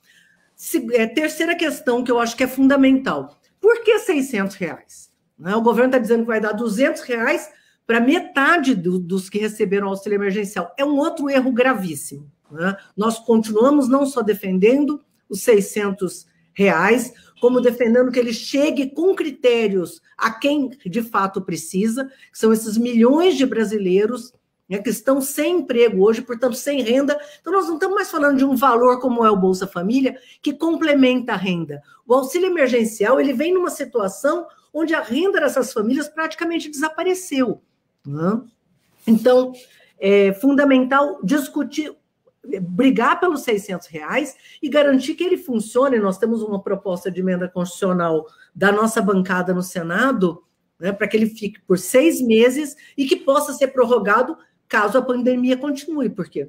Terceira questão que eu acho que é fundamental. Por que R$600? O governo está dizendo que vai dar R$200 para metade dos que receberam auxílio emergencial. É um outro erro gravíssimo, né? Nós continuamos não só defendendo os R$600, como defendendo que ele chegue com critérios a quem de fato precisa, que são esses milhões de brasileiros, né, que estão sem emprego hoje, portanto, sem renda. Então, nós não estamos mais falando de um valor como é o Bolsa Família, que complementa a renda. O auxílio emergencial, ele vem numa situação onde a renda dessas famílias praticamente desapareceu, né? Então, é fundamental discutir, brigar pelos R$600 e garantir que ele funcione. Nós temos uma proposta de emenda constitucional da nossa bancada no Senado, né, para que ele fique por 6 meses e que possa ser prorrogado caso a pandemia continue, porque,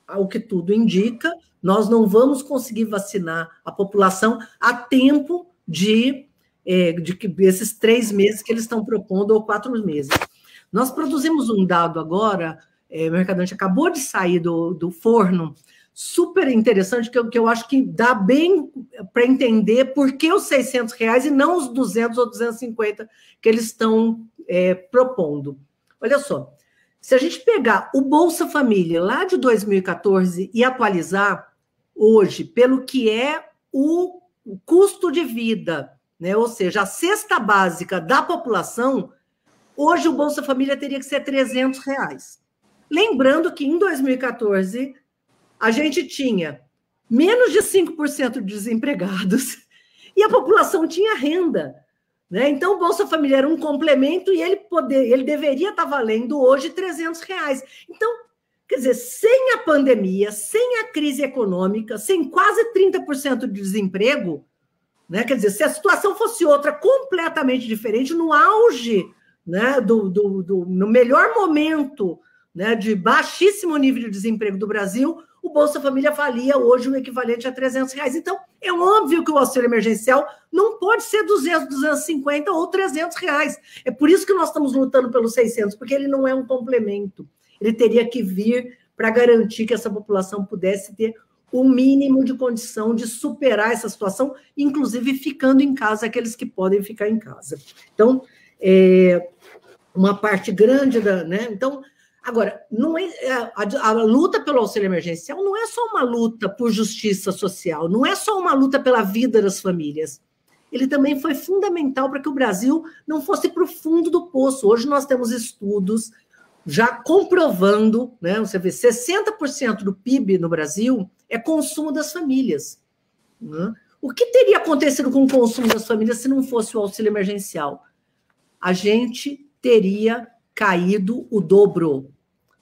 ao que tudo indica, nós não vamos conseguir vacinar a população a tempo de esses 3 meses que eles estão propondo, ou 4 meses. Nós produzimos um dado agora, Mercadante, acabou de sair do forno, super interessante, que eu acho que dá bem para entender por que os R$600 e não os 200 ou 250 que eles estão propondo. Olha só, se a gente pegar o Bolsa Família lá de 2014 e atualizar hoje pelo que é o custo de vida, né, ou seja, a cesta básica da população, hoje o Bolsa Família teria que ser R$300. Lembrando que em 2014 a gente tinha menos de 5% de desempregados e a população tinha renda, né? Então o Bolsa Família era um complemento e ele deveria estar valendo hoje R$300. Então, quer dizer, sem a pandemia, sem a crise econômica, sem quase 30% de desemprego, né? Quer dizer, se a situação fosse outra completamente diferente, no auge, né, no melhor momento, né, de baixíssimo nível de desemprego do Brasil, o Bolsa Família valia hoje o equivalente a R$300. Então, é óbvio que o auxílio emergencial não pode ser 200, 250 ou R$300. É por isso que nós estamos lutando pelos 600, porque ele não é um complemento. Ele teria que vir para garantir que essa população pudesse ter o mínimo de condição de superar essa situação, inclusive ficando em casa, aqueles que podem ficar em casa. Então, uma parte grande né? Então, agora, não a luta pelo auxílio emergencial não é só uma luta por justiça social, não é só uma luta pela vida das famílias. Ele também foi fundamental para que o Brasil não fosse para o fundo do poço. Hoje nós temos estudos, já comprovando, né? Você vê, 60% do PIB no Brasil é consumo das famílias, né? O que teria acontecido com o consumo das famílias se não fosse o auxílio emergencial? A gente teria caído o dobro,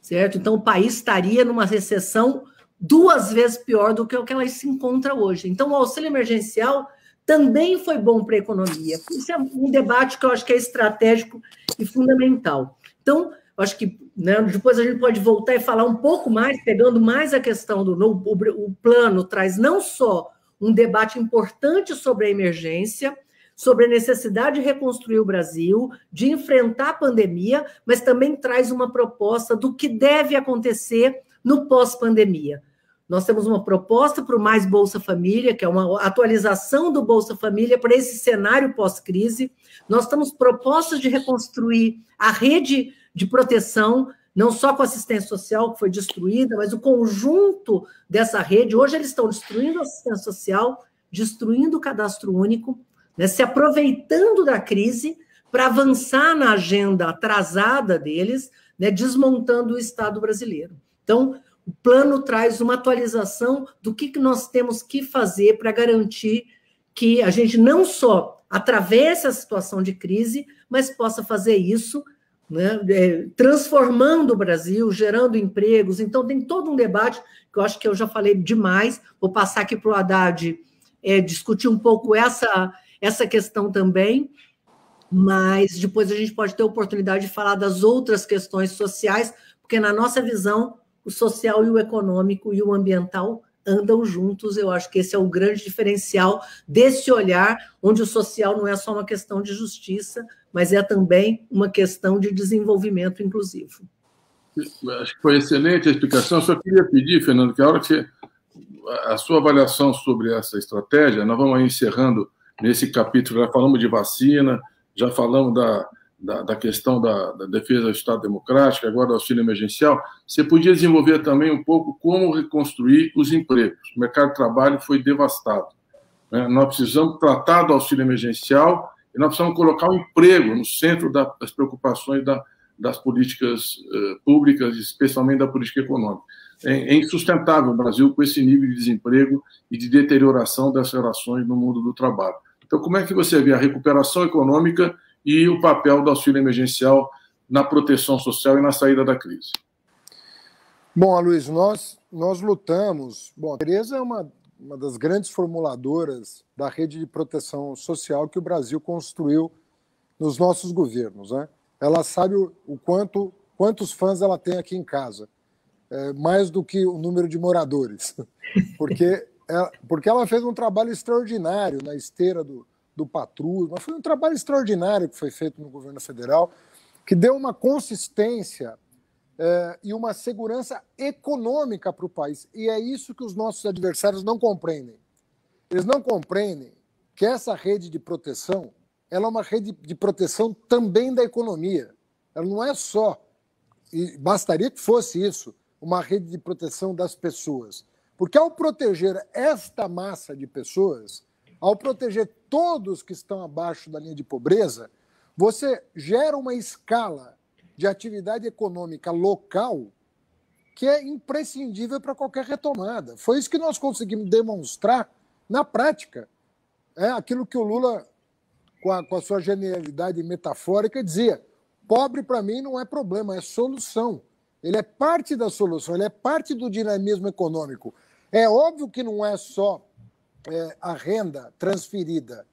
certo? Então, o país estaria numa recessão 2 vezes pior do que o que ela se encontra hoje. Então, o auxílio emergencial também foi bom para a economia. Isso é um debate que eu acho que é estratégico e fundamental. Então, eu acho que, né, depois a gente pode voltar e falar um pouco mais, pegando mais a questão do o plano traz não só um debate importante sobre a emergência, sobre a necessidade de reconstruir o Brasil, de enfrentar a pandemia, mas também traz uma proposta do que deve acontecer no pós-pandemia. Nós temos uma proposta para o Mais Bolsa Família, que é uma atualização do Bolsa Família para esse cenário pós-crise. Nós temos propostas de reconstruir a rede de proteção, não só com a assistência social, que foi destruída, mas o conjunto dessa rede. Hoje eles estão destruindo a assistência social, destruindo o cadastro único, né, se aproveitando da crise para avançar na agenda atrasada deles, né, desmontando o Estado brasileiro. Então, o plano traz uma atualização do que nós temos que fazer para garantir que a gente não só atravesse a situação de crise, mas possa fazer isso, né, transformando o Brasil, gerando empregos. Então, tem todo um debate, que eu acho que eu já falei demais, vou passar aqui para o Haddad discutir um pouco essa questão também, mas depois a gente pode ter a oportunidade de falar das outras questões sociais, porque na nossa visão, o social e o econômico e o ambiental andam juntos. Eu acho que esse é o grande diferencial desse olhar, onde o social não é só uma questão de justiça, mas é também uma questão de desenvolvimento inclusivo. Acho que foi excelente a explicação. Só queria pedir, Fernando, que a hora que a sua avaliação sobre essa estratégia, nós vamos encerrando nesse capítulo, já falamos de vacina, já falamos da questão da defesa do Estado Democrático, agora do auxílio emergencial. Você podia desenvolver também um pouco como reconstruir os empregos. O mercado de trabalho foi devastado, né? Nós precisamos tratar do auxílio emergencial e nós precisamos colocar o emprego no centro das preocupações das políticas públicas, especialmente da política econômica. É insustentável o Brasil com esse nível de desemprego e de deterioração das relações no mundo do trabalho. Então, como é que você vê a recuperação econômica e o papel do auxílio emergencial na proteção social e na saída da crise? Bom, Aloysio, nós lutamos... Bom, a Tereza é uma das grandes formuladoras da rede de proteção social que o Brasil construiu nos nossos governos, né? Ela sabe quantos fãs ela tem aqui em casa, mais do que o número de moradores, porque ela fez um trabalho extraordinário na esteira do Patrulho, mas foi um trabalho extraordinário que foi feito no governo federal, que deu uma consistência e uma segurança econômica para o país. E é isso que os nossos adversários não compreendem. Eles não compreendem que essa rede de proteção, ela é uma rede de proteção também da economia. Ela não é só, e bastaria que fosse isso, uma rede de proteção das pessoas. Porque ao proteger esta massa de pessoas, ao proteger todos que estão abaixo da linha de pobreza, você gera uma escala de atividade econômica local que é imprescindível para qualquer retomada. Foi isso que nós conseguimos demonstrar na prática. É aquilo que o Lula, com a sua genialidade metafórica, dizia: pobre para mim não é problema, é solução. Ele é parte da solução, ele é parte do dinamismo econômico. É óbvio que não é só a renda transferida,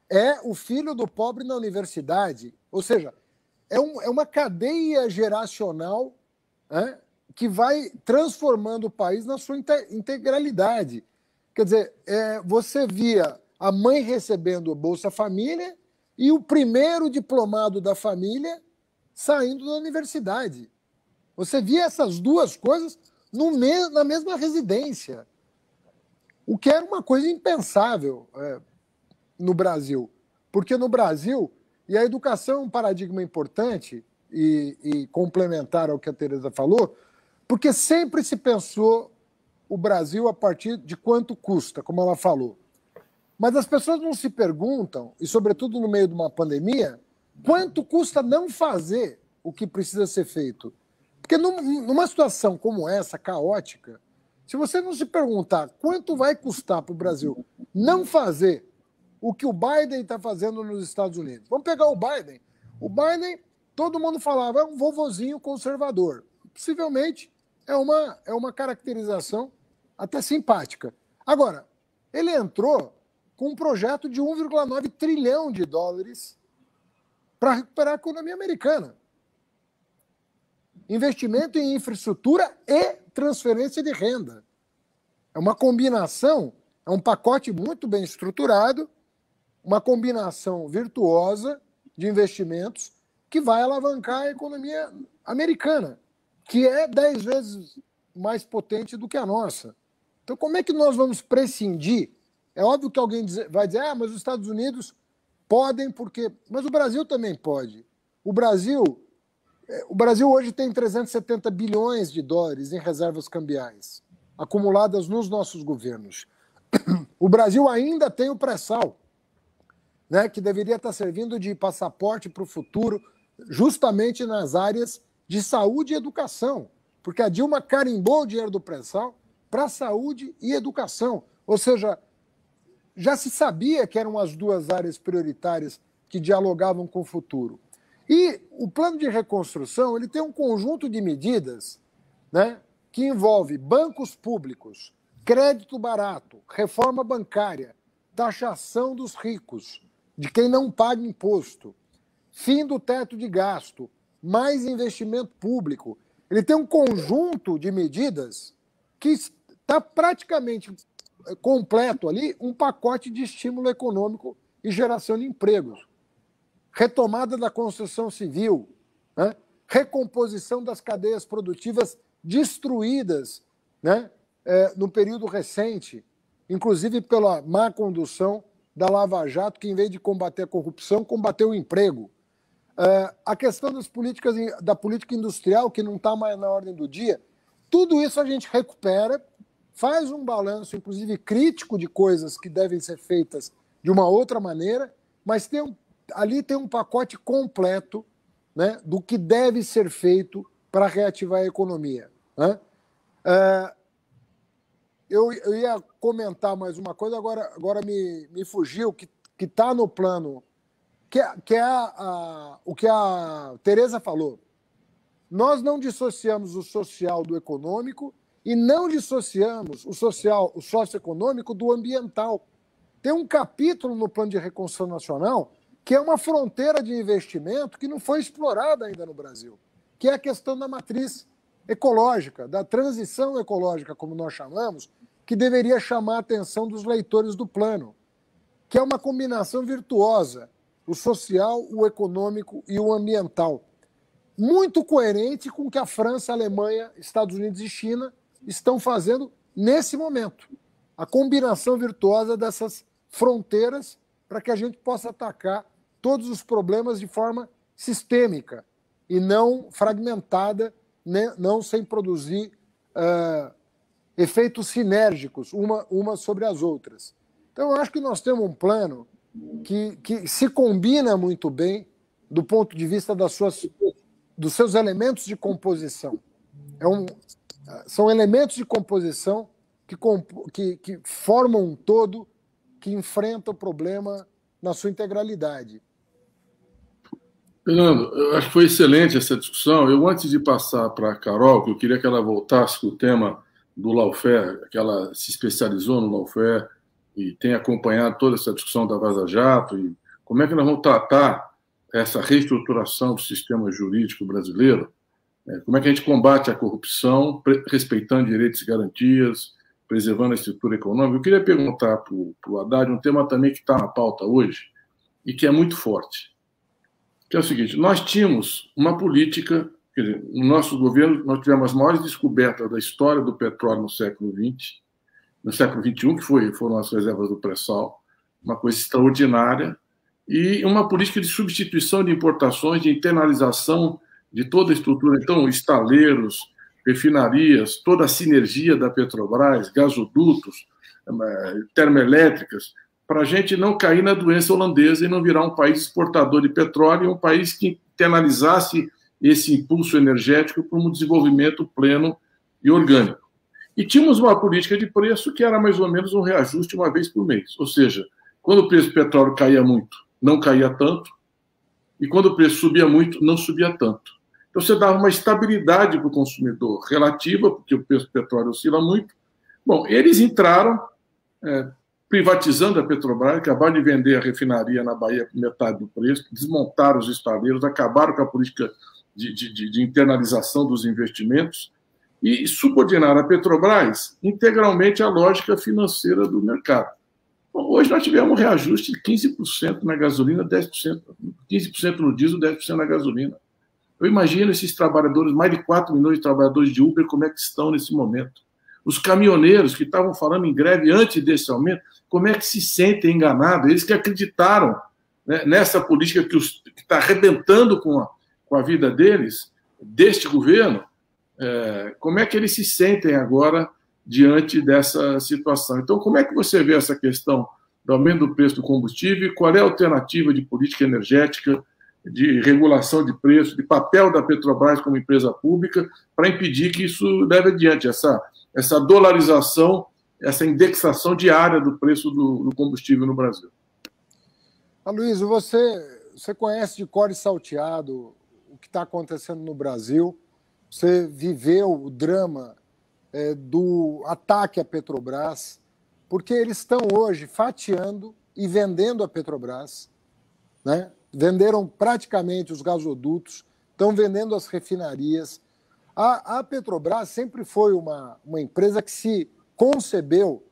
é o filho do pobre na universidade, ou seja, é uma cadeia geracional, né, que vai transformando o país na sua integralidade. Quer dizer, você via a mãe recebendo o Bolsa Família e o primeiro diplomado da família saindo da universidade. Você via essas duas coisas na mesma residência, o que era uma coisa impensável no Brasil. Porque no Brasil, e a educação é um paradigma importante e complementar ao que a Tereza falou, porque sempre se pensou o Brasil a partir de quanto custa, como ela falou. Mas as pessoas não se perguntam, e sobretudo no meio de uma pandemia, quanto custa não fazer o que precisa ser feito. Porque numa situação como essa, caótica, se você não se perguntar quanto vai custar para o Brasil não fazer o que o Biden está fazendo nos Estados Unidos. Vamos pegar o Biden. O Biden, todo mundo falava, é um vovozinho conservador. Possivelmente é uma caracterização até simpática. Agora, ele entrou com um projeto de 1,9 trilhão de dólares para recuperar a economia americana. Investimento em infraestrutura e transferência de renda. É uma combinação, é um pacote muito bem estruturado, uma combinação virtuosa de investimentos que vai alavancar a economia americana, que é 10 vezes mais potente do que a nossa. Então, como é que nós vamos prescindir? É óbvio que alguém vai dizer, mas os Estados Unidos podem porque... Mas o Brasil também pode. O Brasil hoje tem 370 bilhões de dólares em reservas cambiais, acumuladas nos nossos governos. O Brasil ainda tem o pré-sal, né, que deveria estar servindo de passaporte para o futuro, justamente nas áreas de saúde e educação, porque a Dilma carimbou o dinheiro do pré-sal para saúde e educação. Ou seja, já se sabia que eram as duas áreas prioritárias que dialogavam com o futuro. E o plano de reconstrução ele tem um conjunto de medidas, né, que envolve bancos públicos, crédito barato, reforma bancária, taxação dos ricos, de quem não paga imposto, fim do teto de gasto, mais investimento público. Ele tem um conjunto de medidas que está praticamente completo ali, um pacote de estímulo econômico e geração de empregos. Retomada da construção civil, né? Recomposição das cadeias produtivas destruídas, né? No período recente, inclusive pela má condução da Lava Jato, que, em vez de combater a corrupção, combateu o emprego. A questão das políticas, da política industrial, que não está mais na ordem do dia, tudo isso a gente recupera, faz um balanço, inclusive crítico, de coisas que devem ser feitas de uma outra maneira, mas ali tem um pacote completo, né, do que deve ser feito para reativar a economia, né? Eu ia comentar mais uma coisa, agora me fugiu, que está no plano, que é o que a Tereza falou. Nós não dissociamos o social do econômico e não dissociamos o socioeconômico do ambiental. Tem um capítulo no Plano de Reconstrução Nacional que é uma fronteira de investimento que não foi explorada ainda no Brasil, que é a questão da matriz ecológica, da transição ecológica, como nós chamamos, que deveria chamar a atenção dos leitores do plano, que é uma combinação virtuosa, o social, o econômico e o ambiental, muito coerente com o que a França, a Alemanha, Estados Unidos e China estão fazendo nesse momento. A combinação virtuosa dessas fronteiras para que a gente possa atacar todos os problemas de forma sistêmica e não fragmentada, né, não sem produzir efeitos sinérgicos uma sobre as outras. Então, eu acho que nós temos um plano que se combina muito bem do ponto de vista dos seus elementos de composição. São elementos de composição que formam um todo que enfrenta o problema na sua integralidade. Fernando, eu acho que foi excelente essa discussão. Antes de passar para a Carol, que eu queria que ela voltasse com o tema do lawfare, que ela se especializou no lawfare e tem acompanhado toda essa discussão da Vaza Jato, e como é que nós vamos tratar essa reestruturação do sistema jurídico brasileiro, como é que a gente combate a corrupção, respeitando direitos e garantias, preservando a estrutura econômica. Eu queria perguntar para o Haddad um tema também que está na pauta hoje e que é muito forte, que é o seguinte: nós tínhamos uma política, quer dizer, no nosso governo nós tivemos as maiores descobertas da história do petróleo no século XX, no século XXI, que foram as reservas do pré-sal, uma coisa extraordinária, e uma política de substituição de importações, de internalização de toda a estrutura, então, estaleiros, refinarias, toda a sinergia da Petrobras, gasodutos, termoelétricas, para a gente não cair na doença holandesa e não virar um país exportador de petróleo, um país que internalizasse esse impulso energético para um desenvolvimento pleno e orgânico. E tínhamos uma política de preço que era mais ou menos um reajuste uma vez por mês. Ou seja, quando o preço do petróleo caía muito, não caía tanto, e quando o preço subia muito, não subia tanto. Então, você dava uma estabilidade para o consumidor relativa, porque o preço do petróleo oscila muito. Bom, eles entraram privatizando a Petrobras, acabaram de vender a refinaria na Bahia por metade do preço, desmontaram os estaleiros, acabaram com a política de internalização dos investimentos e subordinaram a Petrobras integralmente à lógica financeira do mercado. Bom, hoje nós tivemos um reajuste de 15% na gasolina, 10%, 15% no diesel, 10% na gasolina. Eu imagino esses trabalhadores, mais de 4 milhões de trabalhadores de Uber, como é que estão nesse momento. Os caminhoneiros que estavam falando em greve antes desse aumento, como é que se sentem enganados? Eles que acreditaram, né, nessa política que está arrebentando com a vida deles, deste governo, como é que eles se sentem agora diante dessa situação? Então, como é que você vê essa questão do aumento do preço do combustível e qual é a alternativa de política energética, de regulação de preço, de papel da Petrobras como empresa pública para impedir que isso leve adiante, essa dolarização, essa indexação diária do preço do combustível no Brasil? Aloysio, você conhece de cor e salteado o que está acontecendo no Brasil, você viveu o drama do ataque à Petrobras, porque eles estão hoje fatiando e vendendo a Petrobras, né? Venderam praticamente os gasodutos, estão vendendo as refinarias. A Petrobras sempre foi uma empresa que se concebeu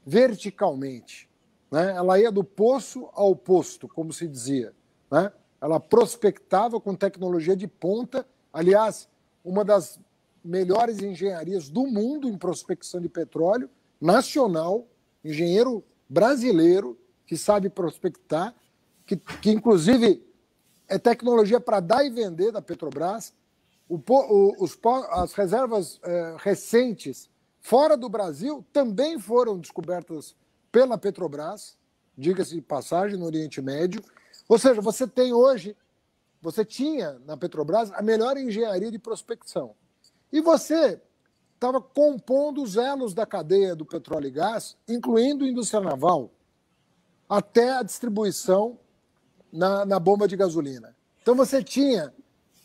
verticalmente, né? Ela ia do poço ao posto, como se dizia, né? Ela prospectava com tecnologia de ponta, aliás, uma das melhores engenharias do mundo em prospecção de petróleo, nacional, engenheiro brasileiro que sabe prospectar, que inclusive é tecnologia para dar e vender da Petrobras. As reservas recentes fora do Brasil também foram descobertas pela Petrobras, diga-se de passagem, no Oriente Médio. Ou seja, você tinha na Petrobras a melhor engenharia de prospecção. E você estava compondo os elos da cadeia do petróleo e gás, incluindo a indústria naval, até a distribuição na bomba de gasolina. Então você tinha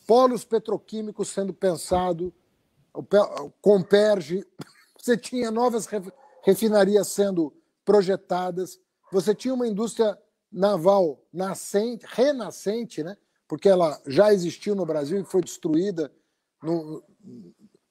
polos petroquímicos sendo pensado, Comperge, você tinha novas refinarias sendo projetadas, você tinha uma indústria naval renascente, né? Porque ela já existiu no Brasil e foi destruída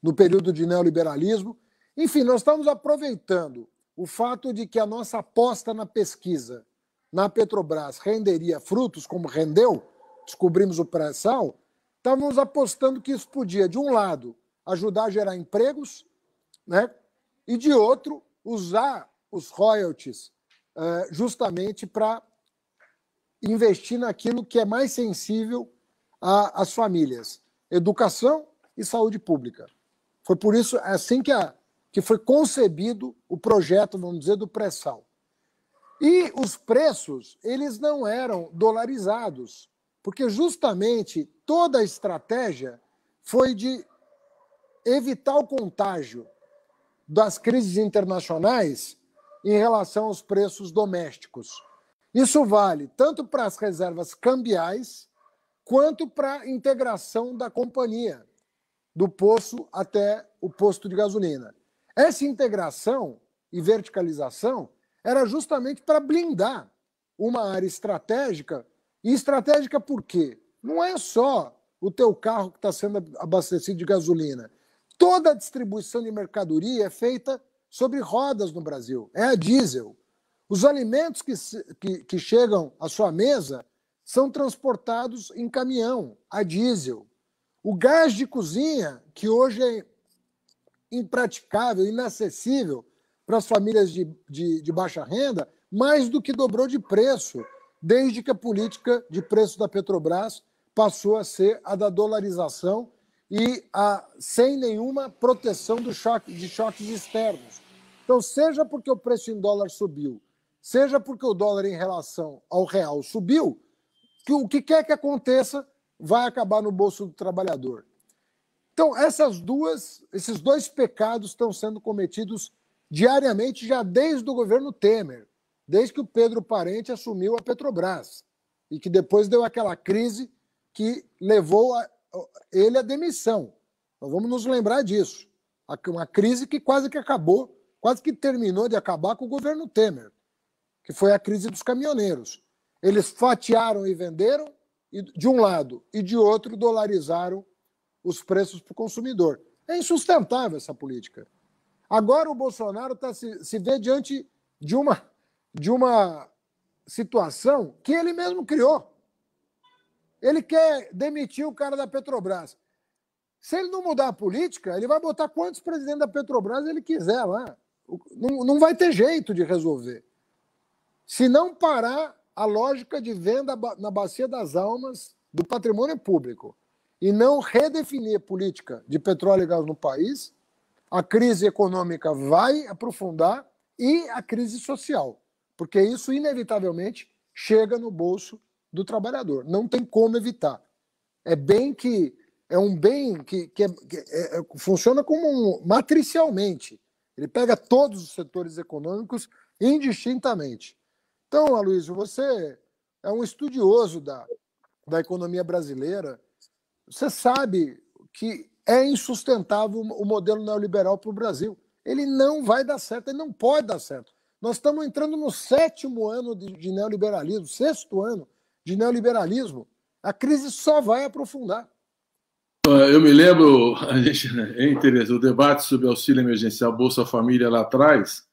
no período de neoliberalismo. Enfim, nós estamos aproveitando o fato de que a nossa aposta na pesquisa na Petrobras renderia frutos, como rendeu, descobrimos o pré-sal, estávamos apostando que isso podia, de um lado, ajudar a gerar empregos, né, e, de outro, usar os royalties justamente para investir naquilo que é mais sensível às famílias, educação e saúde pública. Foi por isso, assim que foi concebido o projeto, vamos dizer, do pré-sal. E os preços, eles não eram dolarizados, porque justamente toda a estratégia foi de evitar o contágio das crises internacionais em relação aos preços domésticos. Isso vale tanto para as reservas cambiais quanto para a integração da companhia, do poço até o posto de gasolina. Essa integração e verticalização era justamente para blindar uma área estratégica. E estratégica por quê? Não é só o teu carro que está sendo abastecido de gasolina. Toda a distribuição de mercadoria é feita sobre rodas no Brasil. É a diesel. Os alimentos que chegam à sua mesa são transportados em caminhão, a diesel. O gás de cozinha, que hoje é impraticável, inacessível para as famílias de baixa renda, mais do que dobrou de preço, desde que a política de preço da Petrobras passou a ser a da dolarização e sem nenhuma proteção de choques externos. Então, seja porque o preço em dólar subiu, seja porque o dólar em relação ao real subiu, o que quer que aconteça, vai acabar no bolso do trabalhador. Então, esses dois pecados estão sendo cometidos diariamente já desde o governo Temer, desde que o Pedro Parente assumiu a Petrobras e que depois deu aquela crise que levou ele à demissão. Nós vamos nos lembrar disso. Uma crise que quase que acabou, quase que terminou de acabar com o governo Temer, que foi a crise dos caminhoneiros. Eles fatiaram e venderam, de um lado, e de outro dolarizaram os preços para o consumidor. É insustentável essa política. Agora o Bolsonaro se vê diante de uma situação que ele mesmo criou. Ele quer demitir o cara da Petrobras. Se ele não mudar a política, ele vai botar quantos presidentes da Petrobras ele quiser lá. Não vai ter jeito de resolver. Se não parar a lógica de venda na bacia das almas do patrimônio público e não redefinir a política de petróleo e gás no país, a crise econômica vai aprofundar e a crise social, porque isso inevitavelmente chega no bolso do trabalhador. Não tem como evitar. É um bem que funciona como matricialmente. Ele pega todos os setores econômicos indistintamente. Então, Aloysio, você é um estudioso da economia brasileira. Você sabe que é insustentável o modelo neoliberal para o Brasil. Ele não vai dar certo, ele não pode dar certo. Nós estamos entrando no 7º ano de neoliberalismo, 6º ano de neoliberalismo. A crise só vai aprofundar. Eu me lembro, é interessante, o debate sobre auxílio emergencial Bolsa Família lá atrás,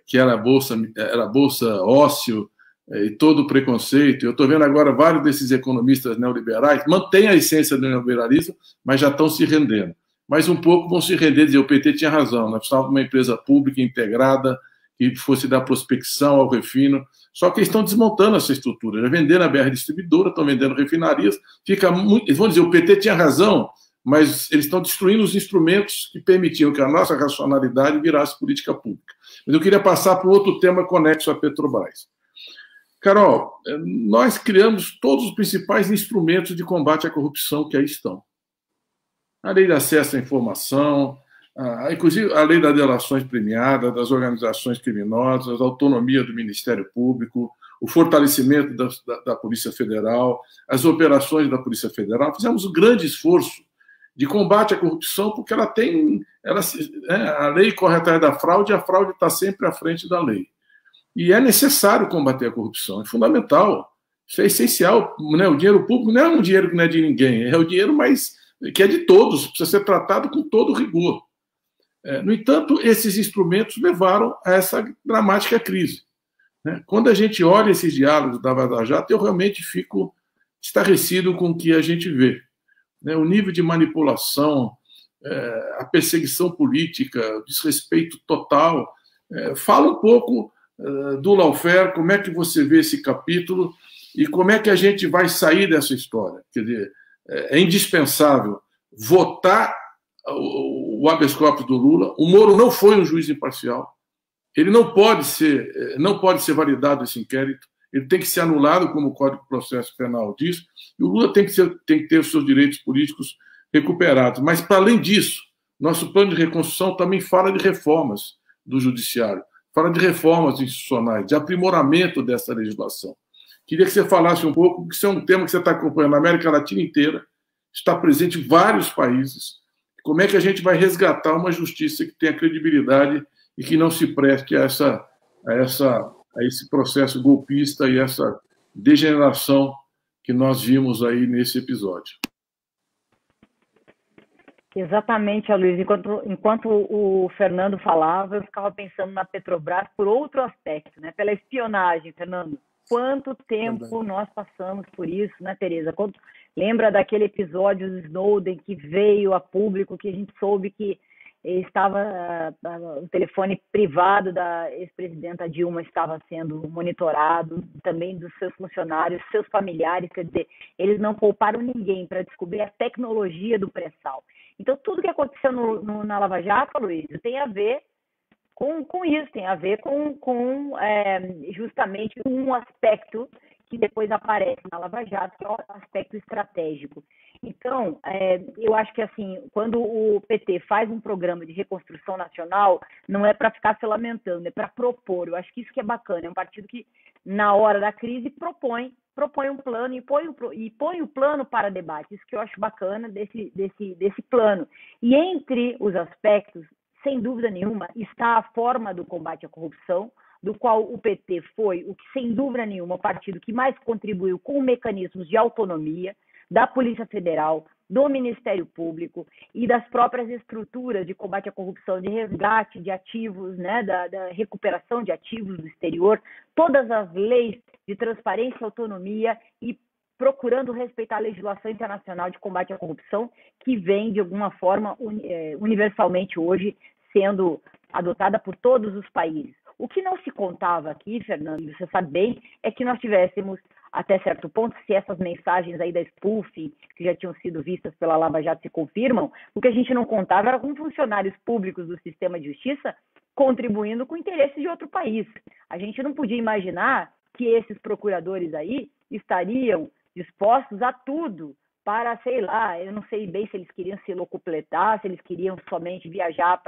que era bolsa ócio e todo o preconceito. Eu estou vendo agora vários desses economistas neoliberais mantêm a essência do neoliberalismo, mas já estão se rendendo. Mas um pouco vão se render, dizer, o PT tinha razão, nós precisávamos de uma empresa pública integrada, que fosse dar prospecção ao refino, só que eles estão desmontando essa estrutura, já venderam a BR Distribuidora, estão vendendo refinarias, eles vão dizer, o PT tinha razão, mas eles estão destruindo os instrumentos que permitiam que a nossa racionalidade virasse política pública. Mas eu queria passar para um outro tema conexo à Petrobras. Carol, nós criamos todos os principais instrumentos de combate à corrupção que aí estão. A lei de acesso à informação, inclusive a lei das delações premiadas, das organizações criminosas, a autonomia do Ministério Público, o fortalecimento da Polícia Federal, as operações da Polícia Federal. Fizemos um grande esforço de combate à corrupção, porque a lei corre atrás da fraude e a fraude está sempre à frente da lei. E é necessário combater a corrupção, é fundamental, isso é essencial. Né? O dinheiro público não é um dinheiro que não é de ninguém, é o dinheiro que é de todos, precisa ser tratado com todo rigor. No entanto, esses instrumentos levaram a essa dramática crise. Quando a gente olha esses diálogos da Vaza Jato, eu realmente fico estarrecido com o que a gente vê. O nível de manipulação, a perseguição política, o desrespeito total. Fala um pouco do lawfare, como é que você vê esse capítulo e como é que a gente vai sair dessa história. Quer dizer, é indispensável votar o habeas corpus do Lula. O Moro não foi um juiz imparcial. Ele não pode ser validado esse inquérito. Ele tem que ser anulado, como o Código de Processo Penal diz, e o Lula tem que ter os seus direitos políticos recuperados. Mas, para além disso, nosso plano de reconstrução também fala de reformas do judiciário, fala de reformas institucionais, de aprimoramento dessa legislação. Queria que você falasse um pouco, porque isso é um tema que você está acompanhando na América Latina inteira, está presente em vários países. Como é que a gente vai resgatar uma justiça que tenha credibilidade e que não se preste a esse processo golpista e essa degeneração que nós vimos aí nesse episódio? Exatamente, Aloysio. Enquanto o Fernando falava, eu ficava pensando na Petrobras por outro aspecto, né? Pela espionagem, Fernando. Quanto tempo nós passamos por isso, né, Tereza? Lembra daquele episódio do Snowden que veio a público, que a gente soube que estava o telefone privado da ex-presidenta Dilma estava sendo monitorado, também dos seus funcionários, seus familiares, quer dizer, eles não pouparam ninguém para descobrir a tecnologia do pré-sal. Então, tudo que aconteceu na Lava Jato, Luísio, tem a ver com isso, tem a ver com justamente um aspecto que depois aparece na Lava Jato, que é o aspecto estratégico. Então, eu acho que, assim, quando o PT faz um programa de reconstrução nacional, não é para ficar se lamentando, é para propor. Eu acho que isso que é bacana. É um partido que, na hora da crise, propõe um plano e põe o plano para debate. Isso que eu acho bacana desse plano. E entre os aspectos, sem dúvida nenhuma, está a forma do combate à corrupção, do qual o PT foi o que, sem dúvida nenhuma, o partido que mais contribuiu com mecanismos de autonomia da Polícia Federal, do Ministério Público e das próprias estruturas de combate à corrupção, de resgate de ativos, né, da recuperação de ativos do exterior, todas as leis de transparência e autonomia e procurando respeitar a legislação internacional de combate à corrupção, que vem, de alguma forma, universalmente hoje sendo adotada por todos os países. O que não se contava aqui, Fernando, você sabe bem, é que nós tivéssemos, até certo ponto, se essas mensagens aí da spoofing, que já tinham sido vistas pela Lava Jato, se confirmam, o que a gente não contava era com funcionários públicos do sistema de justiça contribuindo com o interesse de outro país. A gente não podia imaginar que esses procuradores aí estariam dispostos a tudo para, sei lá, eu não sei bem se eles queriam se locupletar, se eles queriam somente viajar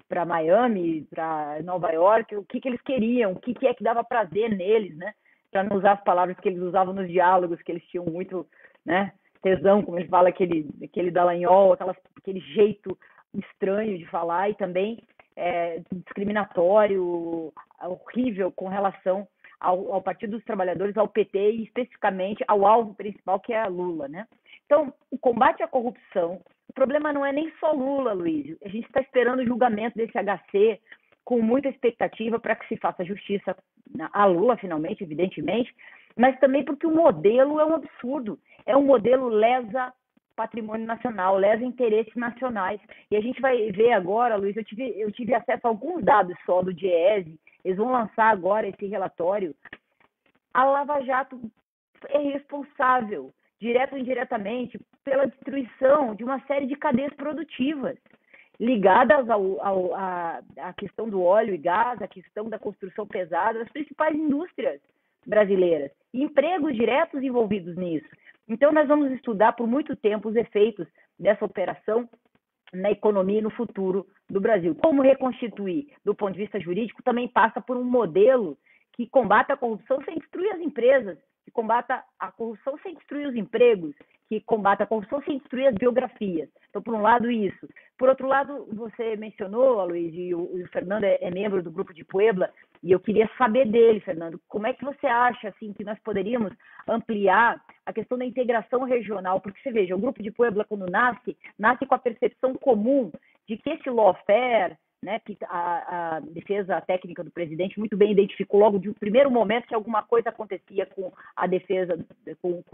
para Miami, para Nova York, o que eles queriam, o que é que dava prazer neles, né? Para não usar as palavras que eles usavam nos diálogos, que eles tinham muito, né, tesão, como ele fala, aquele Dallagnol, aquele jeito estranho de falar, e também discriminatório, horrível com relação ao Partido dos Trabalhadores, ao PT e especificamente ao alvo principal, que é a Lula, né? Então, o combate à corrupção, o problema não é nem só Lula, Luiz. A gente está esperando o julgamento desse HC com muita expectativa para que se faça justiça a Lula, finalmente, evidentemente, mas também porque o modelo é um absurdo. É um modelo lesa patrimônio nacional, lesa interesses nacionais. E a gente vai ver agora, Luiz, eu tive acesso a alguns dados só do DIEESE, eles vão lançar agora esse relatório. A Lava Jato é responsável, direto ou indiretamente, pela destruição de uma série de cadeias produtivas ligadas à questão do óleo e gás, à questão da construção pesada, das principais indústrias brasileiras, e empregos diretos envolvidos nisso. Então, nós vamos estudar por muito tempo os efeitos dessa operação na economia e no futuro do Brasil. Como reconstituir, do ponto de vista jurídico, também passa por um modelo que combata a corrupção sem destruir as empresas, que combata a corrupção sem destruir os empregos, que combata a corrupção sem destruir as biografias. Então, por um lado, isso. Por outro lado, você mencionou, Luiz, e o Fernando é membro do Grupo de Puebla, e eu queria saber dele, Fernando, como é que você acha assim, que nós poderíamos ampliar a questão da integração regional? Porque você veja, o Grupo de Puebla, quando nasce com a percepção comum de que esse lawfare, né, que a defesa técnica do presidente muito bem identificou logo de um primeiro momento que alguma coisa acontecia com a defesa, com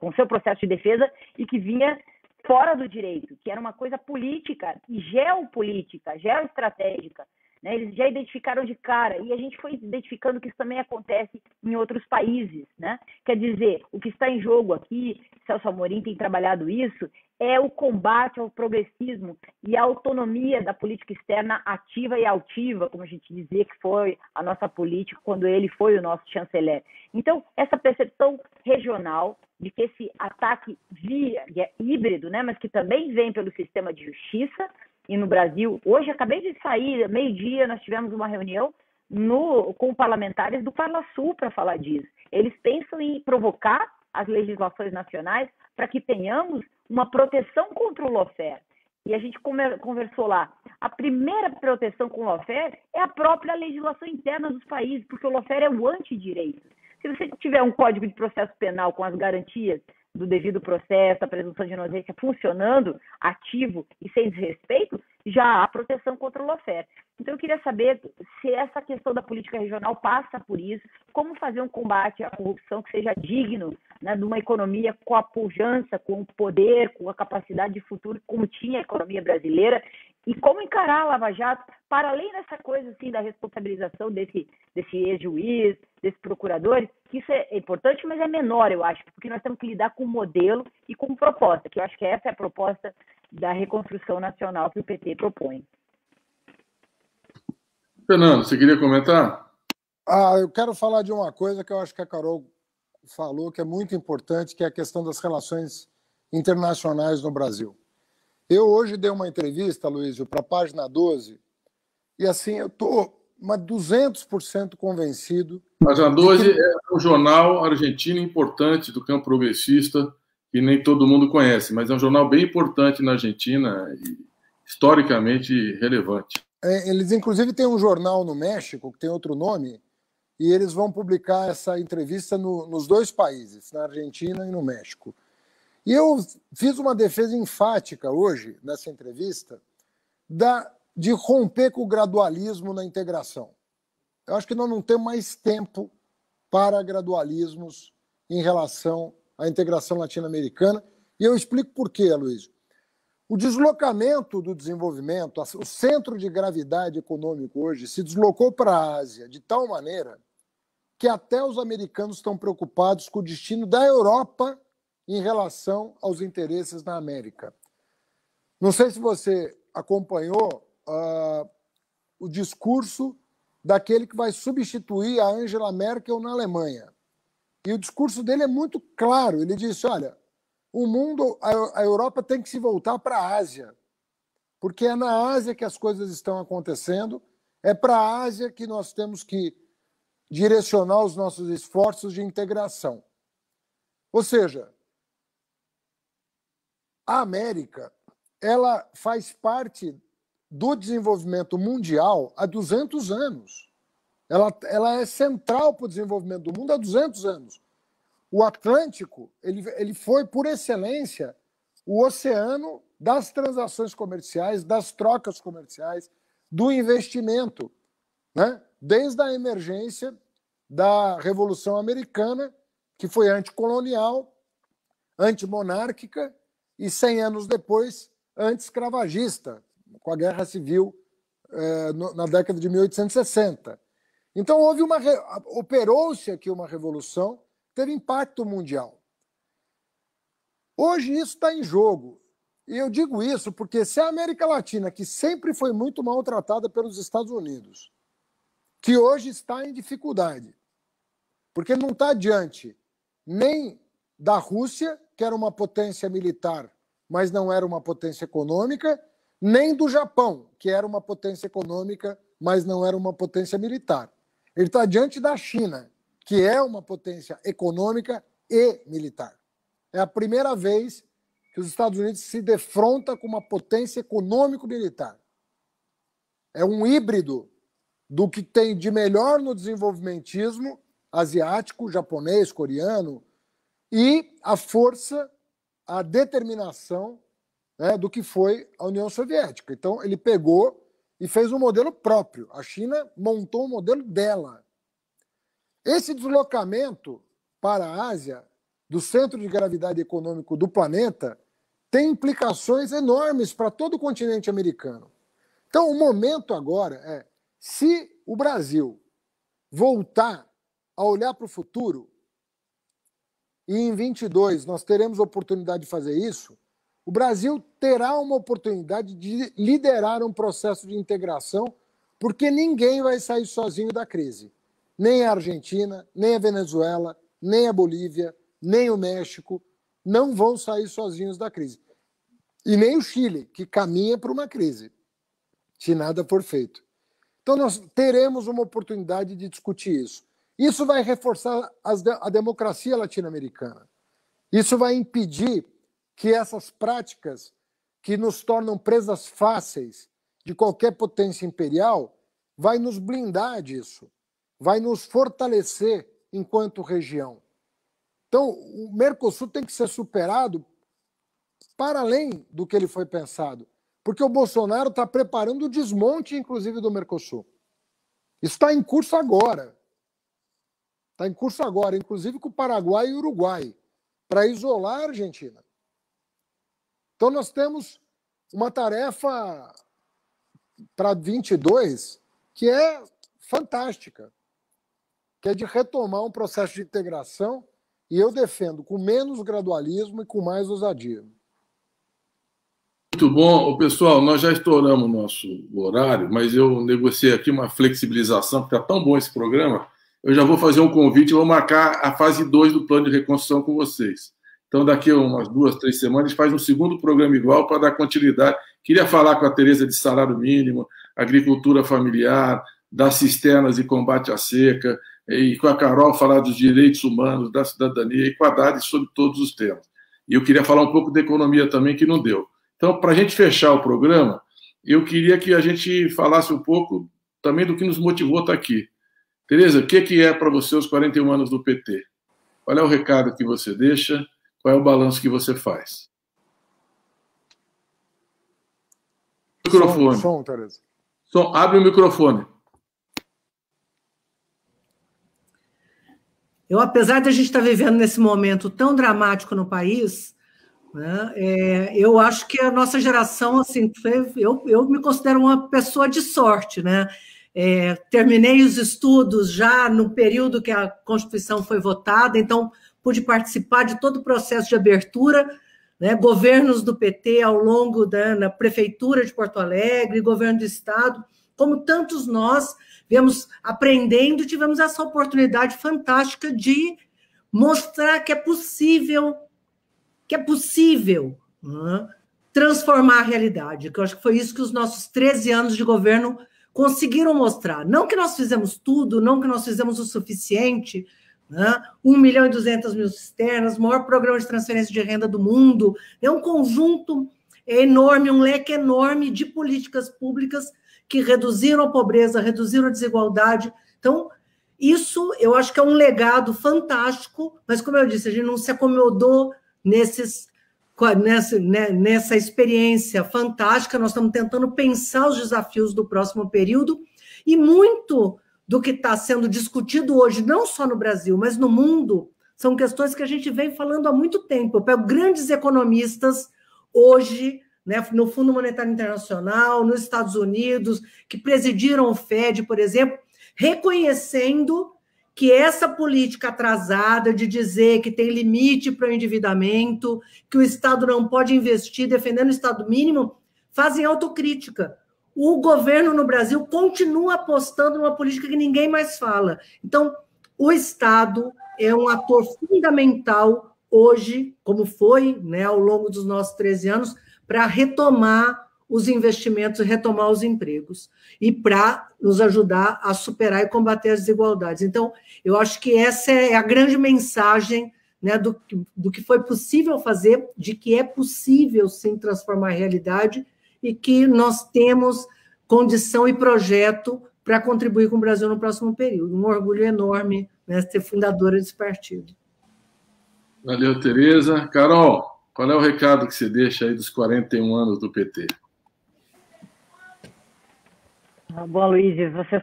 o seu processo de defesa, e que vinha fora do direito, que era uma coisa política e geopolítica, geoestratégica. Né? Eles já identificaram de cara, e a gente foi identificando que isso também acontece em outros países. Né? Quer dizer, o que está em jogo aqui, Celso Amorim tem trabalhado isso, é o combate ao progressismo e a autonomia da política externa ativa e altiva, como a gente dizia que foi a nossa política quando ele foi o nosso chanceler. Então, essa percepção regional de que esse ataque híbrido, né, mas que também vem pelo sistema de justiça, e no Brasil, hoje acabei de sair, meio-dia, nós tivemos uma reunião com parlamentares do Parlasul para falar disso. Eles pensam em provocar as legislações nacionais para que tenhamos uma proteção contra o lawfare. E a gente conversou lá. A primeira proteção com o lawfare é a própria legislação interna dos países, porque o lawfare é o antidireito. Se você tiver um código de processo penal com as garantias do devido processo, a presunção de inocência funcionando, ativo e sem desrespeito, já há proteção contra o lawfare. Então, eu queria saber se essa questão da política regional passa por isso, como fazer um combate à corrupção que seja digno, né, de uma economia com a pujança, com o poder, com a capacidade de futuro, como tinha a economia brasileira, e como encarar a Lava Jato, para além dessa coisa assim, da responsabilização desse ex-juiz, desses procuradores, que isso é importante, mas é menor, eu acho, porque nós temos que lidar com modelo e com proposta, que eu acho que essa é a proposta da reconstrução nacional que o PT propõe. Fernando, você queria comentar? Eu quero falar de uma coisa que eu acho que a Carol falou que é muito importante, que é a questão das relações internacionais no Brasil. Eu hoje dei uma entrevista, Luísio, para a página 12, e assim, eu estou 200% convencido. Página 12 é um jornal argentino importante do campo progressista, que nem todo mundo conhece, mas é um jornal bem importante na Argentina e historicamente relevante. Eles, inclusive, têm um jornal no México, que tem outro nome, e eles vão publicar essa entrevista nos dois países, na Argentina e no México. E eu fiz uma defesa enfática hoje, nessa entrevista, de romper com o gradualismo na integração. Eu acho que nós não temos mais tempo para gradualismos em relação à integração latino-americana, e eu explico por quê, Luiz. O deslocamento do desenvolvimento, o centro de gravidade econômico hoje, se deslocou para a Ásia de tal maneira que até os americanos estão preocupados com o destino da Europa em relação aos interesses na América. Não sei se você acompanhou o discurso daquele que vai substituir a Angela Merkel na Alemanha. E o discurso dele é muito claro. Ele disse, olha, o mundo, a Europa tem que se voltar para a Ásia, porque é na Ásia que as coisas estão acontecendo, é para a Ásia que nós temos que direcionar os nossos esforços de integração. Ou seja, a América, ela faz parte do desenvolvimento mundial há 200 anos. Ela é central para o desenvolvimento do mundo há 200 anos. O Atlântico ele foi, por excelência, o oceano das transações comerciais, das trocas comerciais, do investimento, né? Desde a emergência da Revolução Americana, que foi anticolonial, antimonárquica, e 100 anos depois, anti-escravagista, com a Guerra Civil na década de 1860. Então, operou-se aqui uma revolução, teve impacto mundial. Hoje isso está em jogo. E eu digo isso porque se a América Latina, que sempre foi muito maltratada pelos Estados Unidos, que hoje está em dificuldade, porque não está diante nem da Rússia, que era uma potência militar, mas não era uma potência econômica, nem do Japão, que era uma potência econômica, mas não era uma potência militar. Ele está diante da China, que é uma potência econômica e militar. É a primeira vez que os Estados Unidos se defronta com uma potência econômico-militar. É um híbrido do que tem de melhor no desenvolvimentismo asiático, japonês, coreano, e a força, a determinação, né, do que foi a União Soviética. Então, ele pegou e fez um modelo próprio. A China montou um modelo dela. Esse deslocamento para a Ásia, do centro de gravidade econômico do planeta, tem implicações enormes para todo o continente americano. Então, o momento agora é, se o Brasil voltar a olhar para o futuro, e em 22 nós teremos a oportunidade de fazer isso, o Brasil terá uma oportunidade de liderar um processo de integração, porque ninguém vai sair sozinho da crise. Nem a Argentina, nem a Venezuela, nem a Bolívia, nem o México não vão sair sozinhos da crise. E nem o Chile, que caminha para uma crise, se nada for feito. Então nós teremos uma oportunidade de discutir isso. Isso vai reforçar a democracia latino-americana. Isso vai impedir que essas práticas que nos tornam presas fáceis de qualquer potência imperial vai nos blindar disso, vai nos fortalecer enquanto região. Então, o Mercosul tem que ser superado para além do que ele foi pensado, porque o Bolsonaro está preparando o desmonte, inclusive, do Mercosul. Isso está em curso agora. Está em curso agora, inclusive com o Paraguai e o Uruguai, para isolar a Argentina. Então, nós temos uma tarefa para 22 que é fantástica, que é de retomar um processo de integração, e eu defendo com menos gradualismo e com mais ousadia. Muito bom. Pessoal, nós já estouramos o nosso horário, mas eu negociei aqui uma flexibilização, porque está tão bom esse programa, eu já vou fazer um convite, vou marcar a fase 2 do plano de reconstrução com vocês. Então, daqui a umas 2, 3 semanas, a gente faz um segundo programa igual para dar continuidade. Queria falar com a Tereza de salário mínimo, agricultura familiar, das cisternas e combate à seca, e com a Carol falar dos direitos humanos, da cidadania, e com a Haddad sobre todos os temas. E eu queria falar um pouco da economia também, que não deu. Então, para a gente fechar o programa, eu queria que a gente falasse um pouco também do que nos motivou a estar aqui. Tereza, o que é para você os 41 anos do PT? Qual é o recado que você deixa? Qual é o balanço que você faz? Microfone. Som, Tereza. Som, abre o microfone. Apesar de a gente estar vivendo nesse momento tão dramático no país, né, eu acho que a nossa geração, assim, eu me considero uma pessoa de sorte, né? Terminei os estudos já no período que a Constituição foi votada, então pude participar de todo o processo de abertura, né, governos do PT ao longo na Prefeitura de Porto Alegre, governo do Estado, como tantos nós viemos aprendendo, tivemos essa oportunidade fantástica de mostrar que é possível transformar a realidade, que eu acho que foi isso que os nossos 13 anos de governo conseguiram mostrar. Não que nós fizemos tudo, não que nós fizemos o suficiente, né? 1.200.000 cisternas, o maior programa de transferência de renda do mundo, é um conjunto enorme, um leque enorme de políticas públicas que reduziram a pobreza, reduziram a desigualdade. Então, isso eu acho que é um legado fantástico, mas, como eu disse, a gente não se acomodou nessa experiência fantástica, nós estamos tentando pensar os desafios do próximo período, e muito do que está sendo discutido hoje, não só no Brasil, mas no mundo, são questões que a gente vem falando há muito tempo. Eu pego grandes economistas hoje, né, no Fundo Monetário Internacional, nos Estados Unidos, que presidiram o FED, por exemplo, reconhecendo que essa política atrasada de dizer que tem limite para o endividamento, que o Estado não pode investir defendendo o Estado mínimo, fazem autocrítica. O governo no Brasil continua apostando numa política que ninguém mais fala. Então, o Estado é um ator fundamental hoje, como foi, né, ao longo dos nossos 13 anos, para retomar os investimentos, retomar os empregos e para nos ajudar a superar e combater as desigualdades. Então, eu acho que essa é a grande mensagem, né, do que foi possível fazer, de que é possível, sim, transformar a realidade e que nós temos condição e projeto para contribuir com o Brasil no próximo período. Um orgulho enorme, né, ser fundadora desse partido. Valeu, Tereza. Carol, qual é o recado que você deixa aí dos 41 anos do PT? Bom, Luiz, você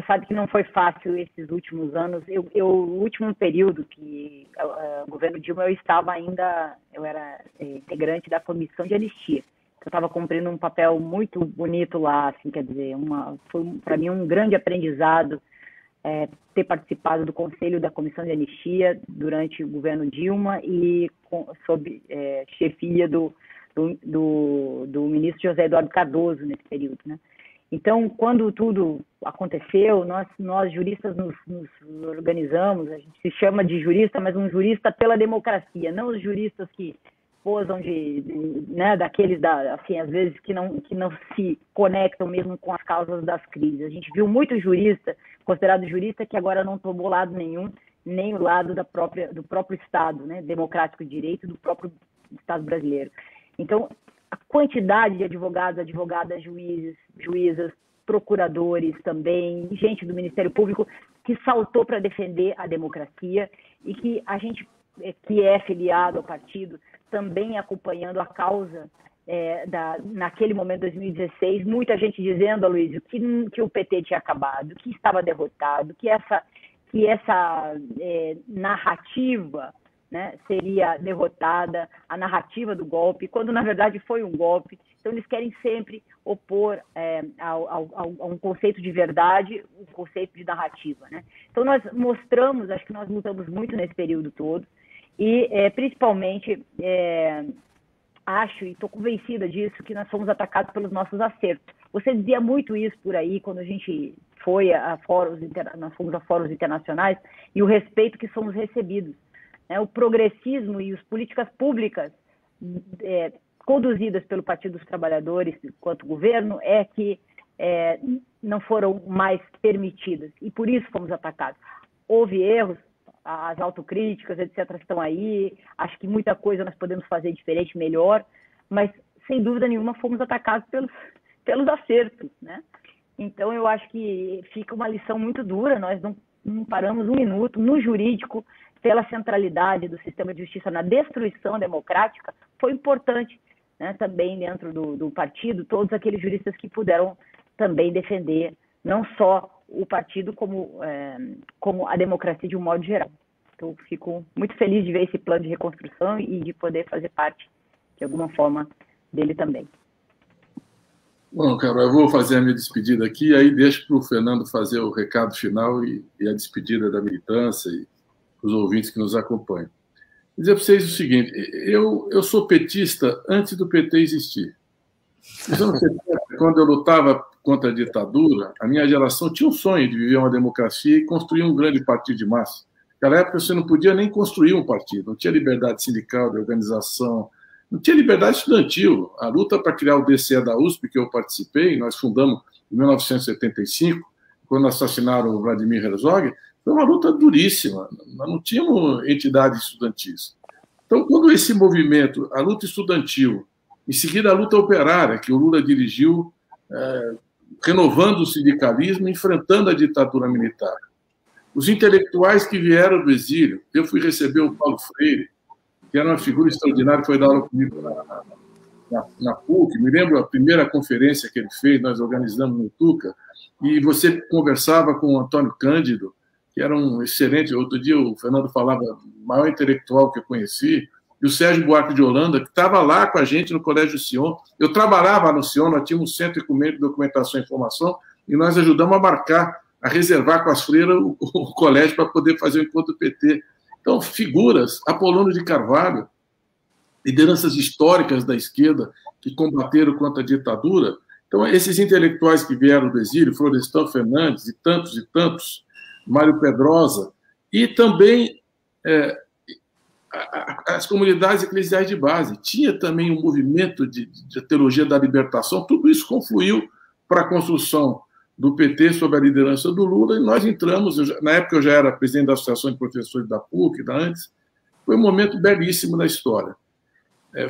sabe que não foi fácil esses últimos anos. O último período que o governo Dilma, eu era integrante da comissão de anistia. Eu estava cumprindo um papel muito bonito lá, assim, quer dizer, foi para mim um grande aprendizado ter participado do conselho da comissão de anistia durante o governo Dilma e sob chefia do ministro José Eduardo Cardoso nesse período, né? Então, quando tudo aconteceu, nós juristas nos organizamos, a gente se chama de jurista, mas um jurista pela democracia, não os juristas que posam daqueles, assim, às vezes, que não se conectam mesmo com as causas das crises. A gente viu muito jurista, considerado jurista, que agora não tomou lado nenhum, nem o lado do próprio Estado, né, democrático de direito do próprio Estado brasileiro. Então, a quantidade de advogados, advogadas, juízas, procuradores também, gente do Ministério Público que saltou para defender a democracia e que a gente, que é filiado ao partido, também acompanhando a causa naquele momento, 2016, muita gente dizendo, Aloysio, que o PT tinha acabado, que estava derrotado, que essa narrativa, né, seria derrotada, a narrativa do golpe, quando na verdade foi um golpe. Então eles querem sempre opor a um conceito de verdade, um conceito de narrativa, né? Então nós mostramos, acho que nós lutamos muito nesse período todo e principalmente acho e estou convencida disso que nós fomos atacados pelos nossos acertos. Você dizia muito isso por aí quando a gente foi nós fomos a fóruns internacionais, e o respeito que somos recebidos. O progressismo e as políticas públicas conduzidas pelo Partido dos Trabalhadores enquanto governo que não foram mais permitidas, e por isso fomos atacados. Houve erros, as autocríticas, etc., estão aí, acho que muita coisa nós podemos fazer diferente, melhor, mas, sem dúvida nenhuma, fomos atacados pelos acertos, né? Então, eu acho que fica uma lição muito dura, nós não paramos um minuto no jurídico, pela centralidade do sistema de justiça na destruição democrática, foi importante, né, também dentro do partido, todos aqueles juristas que puderam também defender não só o partido como a democracia de um modo geral. Então, fico muito feliz de ver esse plano de reconstrução e de poder fazer parte, de alguma forma, dele também. Bom, Carol, eu vou fazer a minha despedida aqui, aí deixo para o Fernando fazer o recado final e a despedida da militância e os ouvintes que nos acompanham. Vou dizer para vocês o seguinte, eu sou petista antes do PT existir. Nos anos 70, quando eu lutava contra a ditadura, a minha geração tinha um sonho de viver uma democracia e construir um grande partido de massa. Naquela época você não podia nem construir um partido, não tinha liberdade sindical, de organização, não tinha liberdade estudantil. A luta para criar o DCE da USP, que eu participei, nós fundamos em 1975, quando assassinaram o Vladimir Herzog, foi uma luta duríssima, nós não tínhamos entidades estudantis. Então, quando esse movimento, a luta estudantil, em seguida a luta operária, que o Lula dirigiu, renovando o sindicalismo, enfrentando a ditadura militar. Os intelectuais que vieram do exílio, eu fui receber o Paulo Freire, que era uma figura extraordinária, foi dar aula comigo na PUC, me lembro a primeira conferência que ele fez, nós organizamos no Tuca, e você conversava com o Antônio Cândido, que era um excelente, outro dia o Fernando falava, o maior intelectual que eu conheci, e o Sérgio Buarque de Holanda, que estava lá com a gente no Colégio Sion. Eu trabalhava no Sion, nós tínhamos um centro ecumênico de documentação e informação, e nós ajudamos a marcar, a reservar com as freiras o colégio para poder fazer o encontro do PT. Então, figuras, Apolônio de Carvalho, lideranças históricas da esquerda que combateram contra a ditadura. Então, esses intelectuais que vieram do exílio, Florestan Fernandes e tantos, Mário Pedrosa, e também as comunidades eclesiais de base. Tinha também um movimento de teologia da libertação, tudo isso confluiu para a construção do PT sob a liderança do Lula, e nós entramos, na época eu já era presidente da Associação de Professores da PUC, antes, foi um momento belíssimo da história.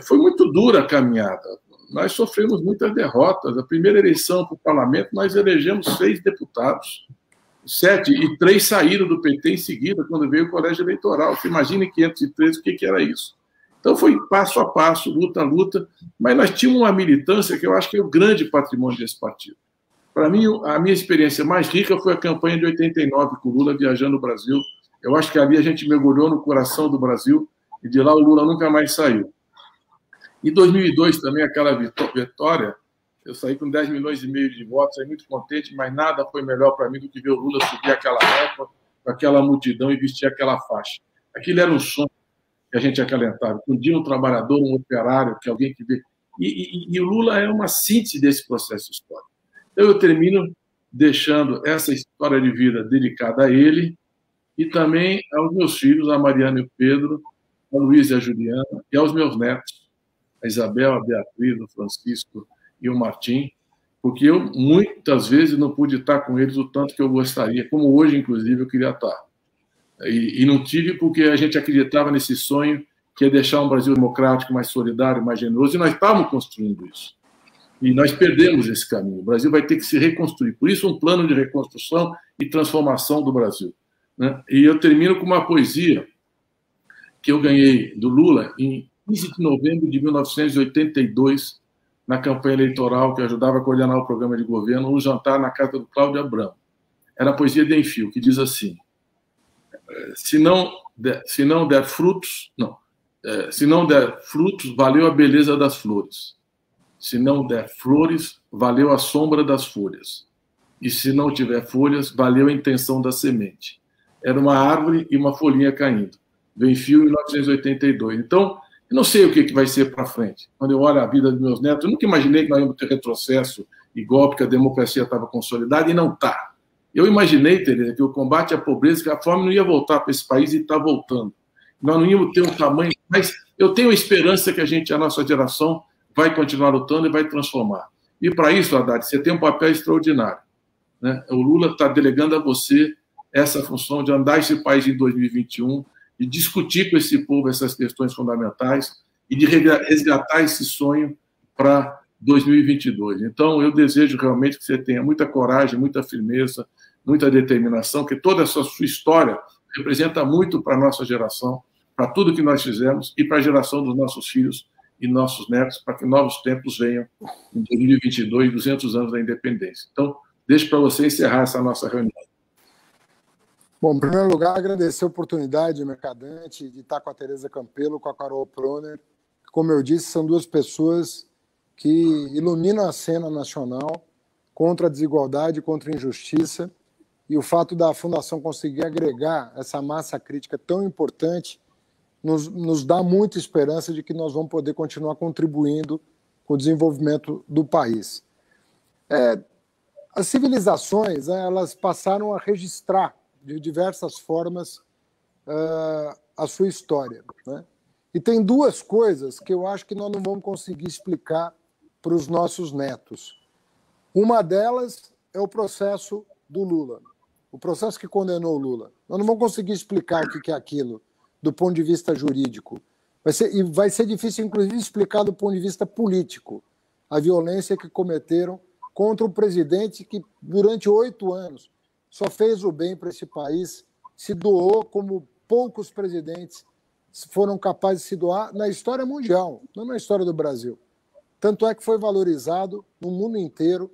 Foi muito dura a caminhada, nós sofremos muitas derrotas. A primeira eleição para o parlamento, nós elegemos 6 deputados, 7, e 3 saíram do PT em seguida, quando veio o colégio eleitoral. Você imagina em 513 o que era isso. Então foi passo a passo, luta a luta, mas nós tínhamos uma militância que eu acho que é o grande patrimônio desse partido. Para mim, a minha experiência mais rica foi a campanha de 89, com o Lula viajando o Brasil. Eu acho que ali a gente mergulhou no coração do Brasil, e de lá o Lula nunca mais saiu. Em 2002 também, aquela vitória, eu saí com 10 milhões e meio de votos, saí muito contente, mas nada foi melhor para mim do que ver o Lula subir aquela rampa, com aquela multidão e vestir aquela faixa. Aquilo era um sonho que a gente acalentava. Um dia um trabalhador, um operário, que alguém que vê... E o Lula é uma síntese desse processo histórico. Então, eu termino deixando essa história de vida dedicada a ele e também aos meus filhos, a Mariana e o Pedro, a Luísa e a Juliana, e aos meus netos, a Isabel, a Beatriz, o Francisco e o Martim, porque eu, muitas vezes, não pude estar com eles o tanto que eu gostaria, como hoje, inclusive, eu queria estar. E não tive porque a gente acreditava nesse sonho que é deixar um Brasil democrático, mais solidário, mais generoso, e nós estávamos construindo isso. E nós perdemos esse caminho. O Brasil vai ter que se reconstruir. Por isso, um plano de reconstrução e transformação do Brasil. Né? E eu termino com uma poesia que eu ganhei do Lula em 15 de novembro de 1982, na campanha eleitoral, que ajudava a coordenar o programa de governo, um jantar na casa do Cláudio Abramo. Era a poesia de Enfio, que diz assim: se não der frutos, valeu a beleza das flores. Se não der flores, valeu a sombra das folhas. E se não tiver folhas, valeu a intenção da semente. Era uma árvore e uma folhinha caindo. Enfio, em 1982. Então, eu não sei o que vai ser para frente. Quando eu olho a vida dos meus netos, eu nunca imaginei que nós íamos ter retrocesso e golpe, que a democracia estava consolidada, e não está. Eu imaginei, Tereza, que o combate à pobreza, que a fome não ia voltar para esse país e está voltando. Nós não íamos ter um tamanho, mas eu tenho esperança que a nossa geração, vai continuar lutando e vai transformar. E para isso, Haddad, você tem um papel extraordinário, né? O Lula está delegando a você essa função de andar esse país em 2021, de discutir com esse povo essas questões fundamentais e de resgatar esse sonho para 2022. Então, eu desejo realmente que você tenha muita coragem, muita firmeza, muita determinação, que toda essa sua história representa muito para a nossa geração, para tudo que nós fizemos e para a geração dos nossos filhos e nossos netos, para que novos tempos venham em 2022, 200 anos da independência. Então, deixo para você encerrar essa nossa reunião. Bom, em primeiro lugar, agradecer a oportunidade, Mercadante, de estar com a Tereza Campelo, com a Carol Proner. Como eu disse, são duas pessoas que iluminam a cena nacional contra a desigualdade, contra a injustiça, e o fato da Fundação conseguir agregar essa massa crítica tão importante nos dá muita esperança de que nós vamos poder continuar contribuindo com o desenvolvimento do país. As civilizações, elas passaram a registrar de diversas formas a sua história, né? E tem duas coisas que eu acho que nós não vamos conseguir explicar para os nossos netos. Uma delas é o processo do Lula, o processo que condenou o Lula. Nós não vamos conseguir explicar o que é aquilo do ponto de vista jurídico. Vai ser difícil, inclusive, explicar do ponto de vista político a violência que cometeram contra um presidente que, durante 8 anos, só fez o bem para esse país, se doou como poucos presidentes foram capazes de se doar na história mundial, não na história do Brasil. Tanto é que foi valorizado no mundo inteiro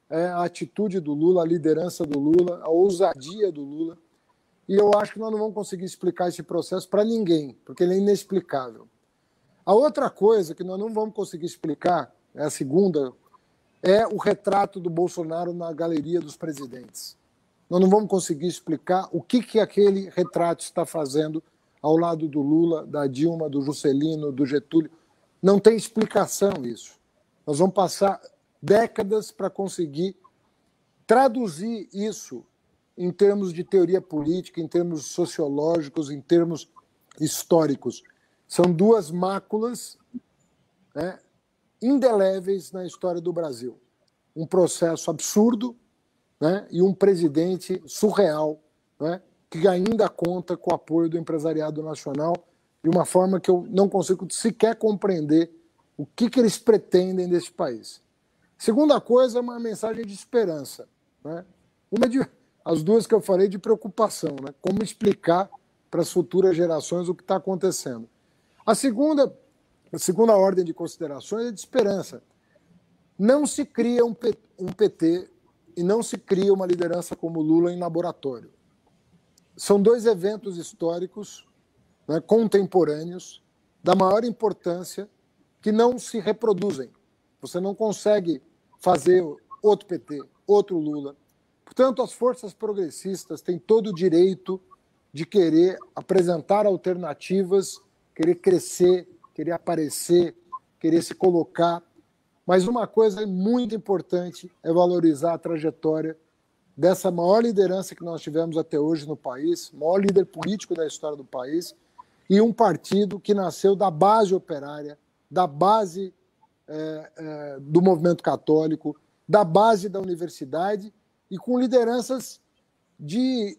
a atitude do Lula, a liderança do Lula, a ousadia do Lula. E eu acho que nós não vamos conseguir explicar esse processo para ninguém, porque ele é inexplicável. A outra coisa que nós não vamos conseguir explicar, a segunda, é o retrato do Bolsonaro na galeria dos presidentes. Nós não vamos conseguir explicar o que aquele retrato está fazendo ao lado do Lula, da Dilma, do Juscelino, do Getúlio. Não tem explicação isso. Nós vamos passar décadas para conseguir traduzir isso em termos de teoria política, em termos sociológicos, em termos históricos. São duas máculas, né, indeléveis na história do Brasil. Um processo absurdo, né, e um presidente surreal, né, que ainda conta com o apoio do empresariado nacional de uma forma que eu não consigo sequer compreender o que eles pretendem desse país. Segunda coisa é uma mensagem de esperança, né? As duas que eu falei de preocupação, né? Como explicar para as futuras gerações o que está acontecendo. A segunda ordem de considerações é de esperança. Não se cria um PT e não se cria uma liderança como Lula em laboratório. São dois eventos históricos, né, contemporâneos, da maior importância, que não se reproduzem. Você não consegue fazer outro PT, outro Lula. Portanto, as forças progressistas têm todo o direito de querer apresentar alternativas, querer crescer, querer aparecer, querer se colocar. Mas uma coisa muito importante é valorizar a trajetória dessa maior liderança que nós tivemos até hoje no país, maior líder político da história do país, e um partido que nasceu da base operária, da base do movimento católico, da base da universidade e com lideranças de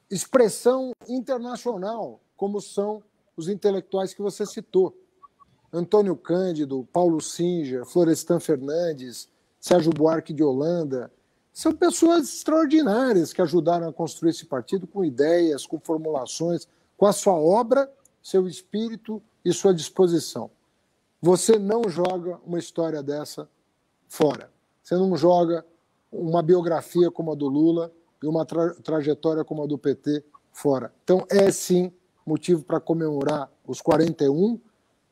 expressão internacional, como são os intelectuais que você citou. Antônio Cândido, Paulo Singer, Florestan Fernandes, Sérgio Buarque de Holanda, são pessoas extraordinárias que ajudaram a construir esse partido com ideias, com formulações, com a sua obra, seu espírito e sua disposição. Você não joga uma história dessa fora. Você não joga uma biografia como a do Lula e uma trajetória como a do PT fora. Então, é sim motivo para comemorar os 41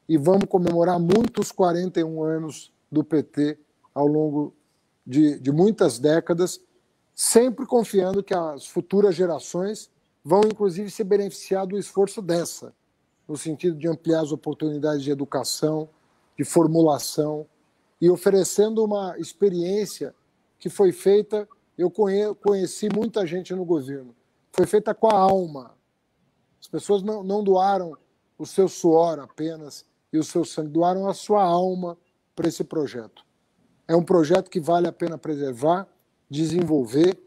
e vamos comemorar muitos 41 anos do PT ao longo de muitas décadas, sempre confiando que as futuras gerações vão, inclusive, se beneficiar do esforço dessa, no sentido de ampliar as oportunidades de educação, de formulação, e oferecendo uma experiência que foi feita Eu conheci muita gente no governo. Foi feita com a alma. As pessoas não doaram o seu suor apenas e o seu sangue, doaram a sua alma para esse projeto. É um projeto que vale a pena preservar, desenvolver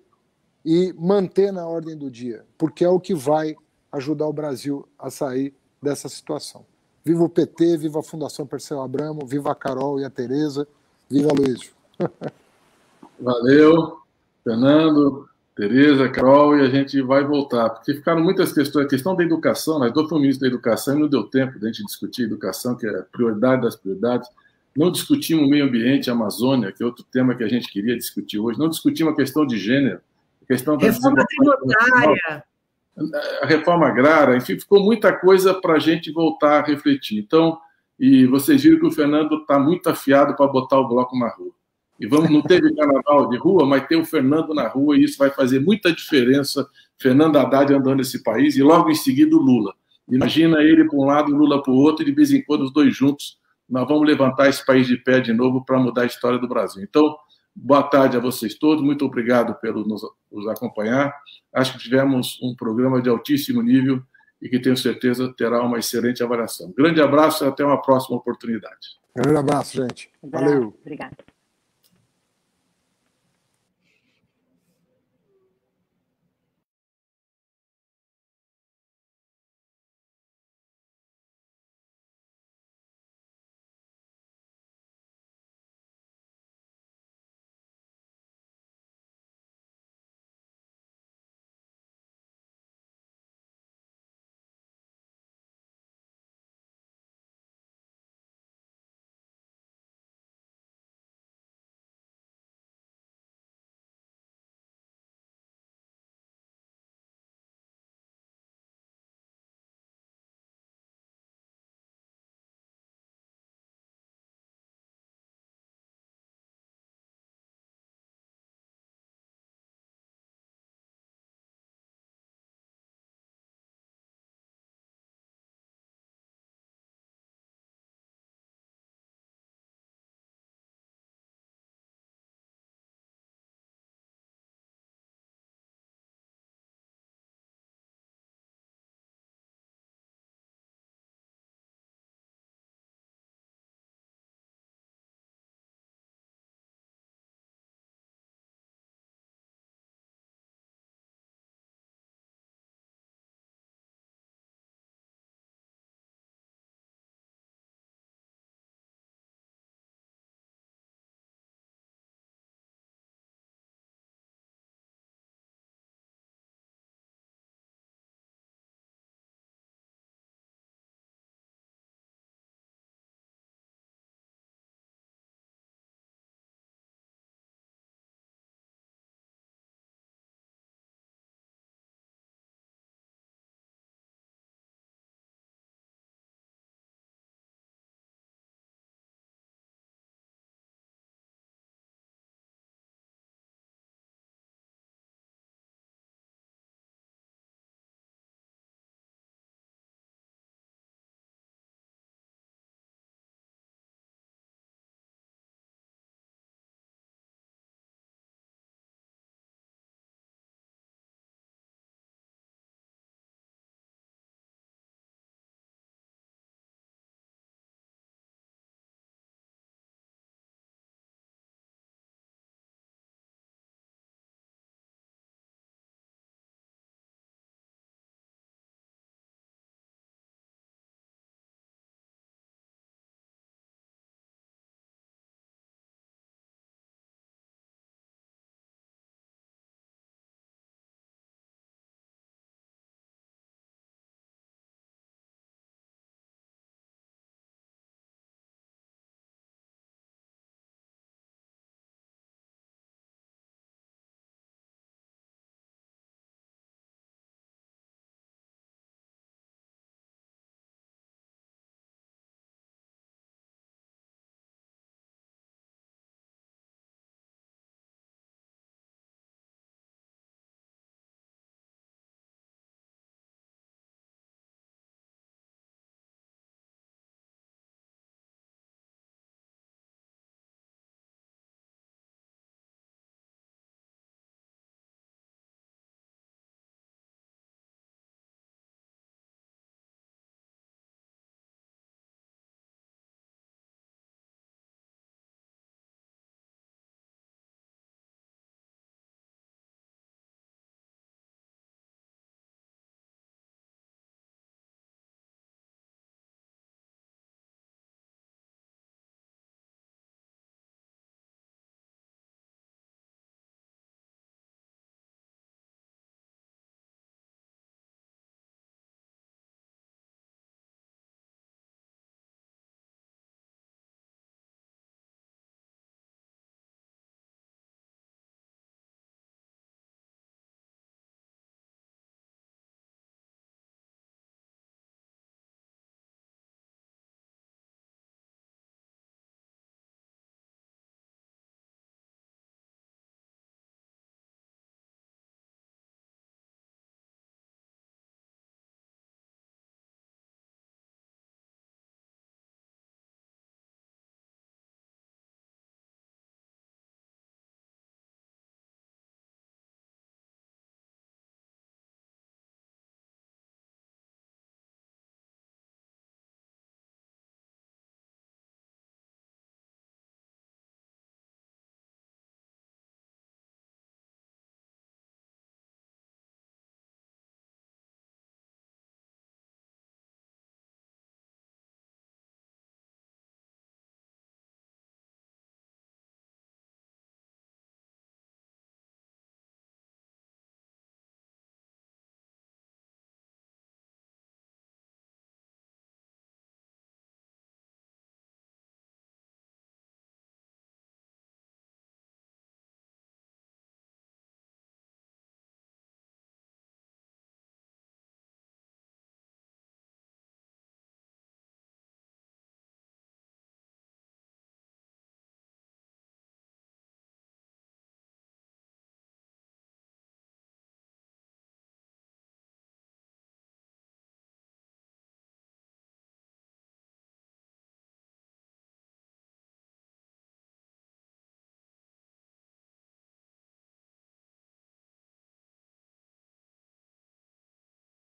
e manter na ordem do dia, porque é o que vai ajudar o Brasil a sair dessa situação. Viva o PT, viva a Fundação Perseu Abramo, viva a Carol e a Tereza, viva a Luísio. Valeu, Fernando, Tereza, Carol, e a gente vai voltar, porque ficaram muitas questões. A questão da educação, nós dois fomos ministros da educação e não deu tempo de a gente discutir educação, que é a prioridade das prioridades. Não discutimos o meio ambiente, a Amazônia, que é outro tema que a gente queria discutir hoje. Não discutimos a questão de gênero, a questão da reforma tributária, a reforma agrária, enfim, ficou muita coisa para a gente voltar a refletir. Então, e vocês viram que o Fernando está muito afiado para botar o bloco na rua. E não teve carnaval de rua, mas tem o Fernando na rua, e isso vai fazer muita diferença. Fernando Haddad andando nesse país, e logo em seguida o Lula. Imagina ele para um lado e o Lula para o outro, e de vez em quando os dois juntos, nós vamos levantar esse país de pé de novo para mudar a história do Brasil. Então, boa tarde a vocês todos, muito obrigado por nos acompanhar. Acho que tivemos um programa de altíssimo nível e que tenho certeza terá uma excelente avaliação. Grande abraço e até uma próxima oportunidade. Grande abraço, gente. Valeu. Obrigado.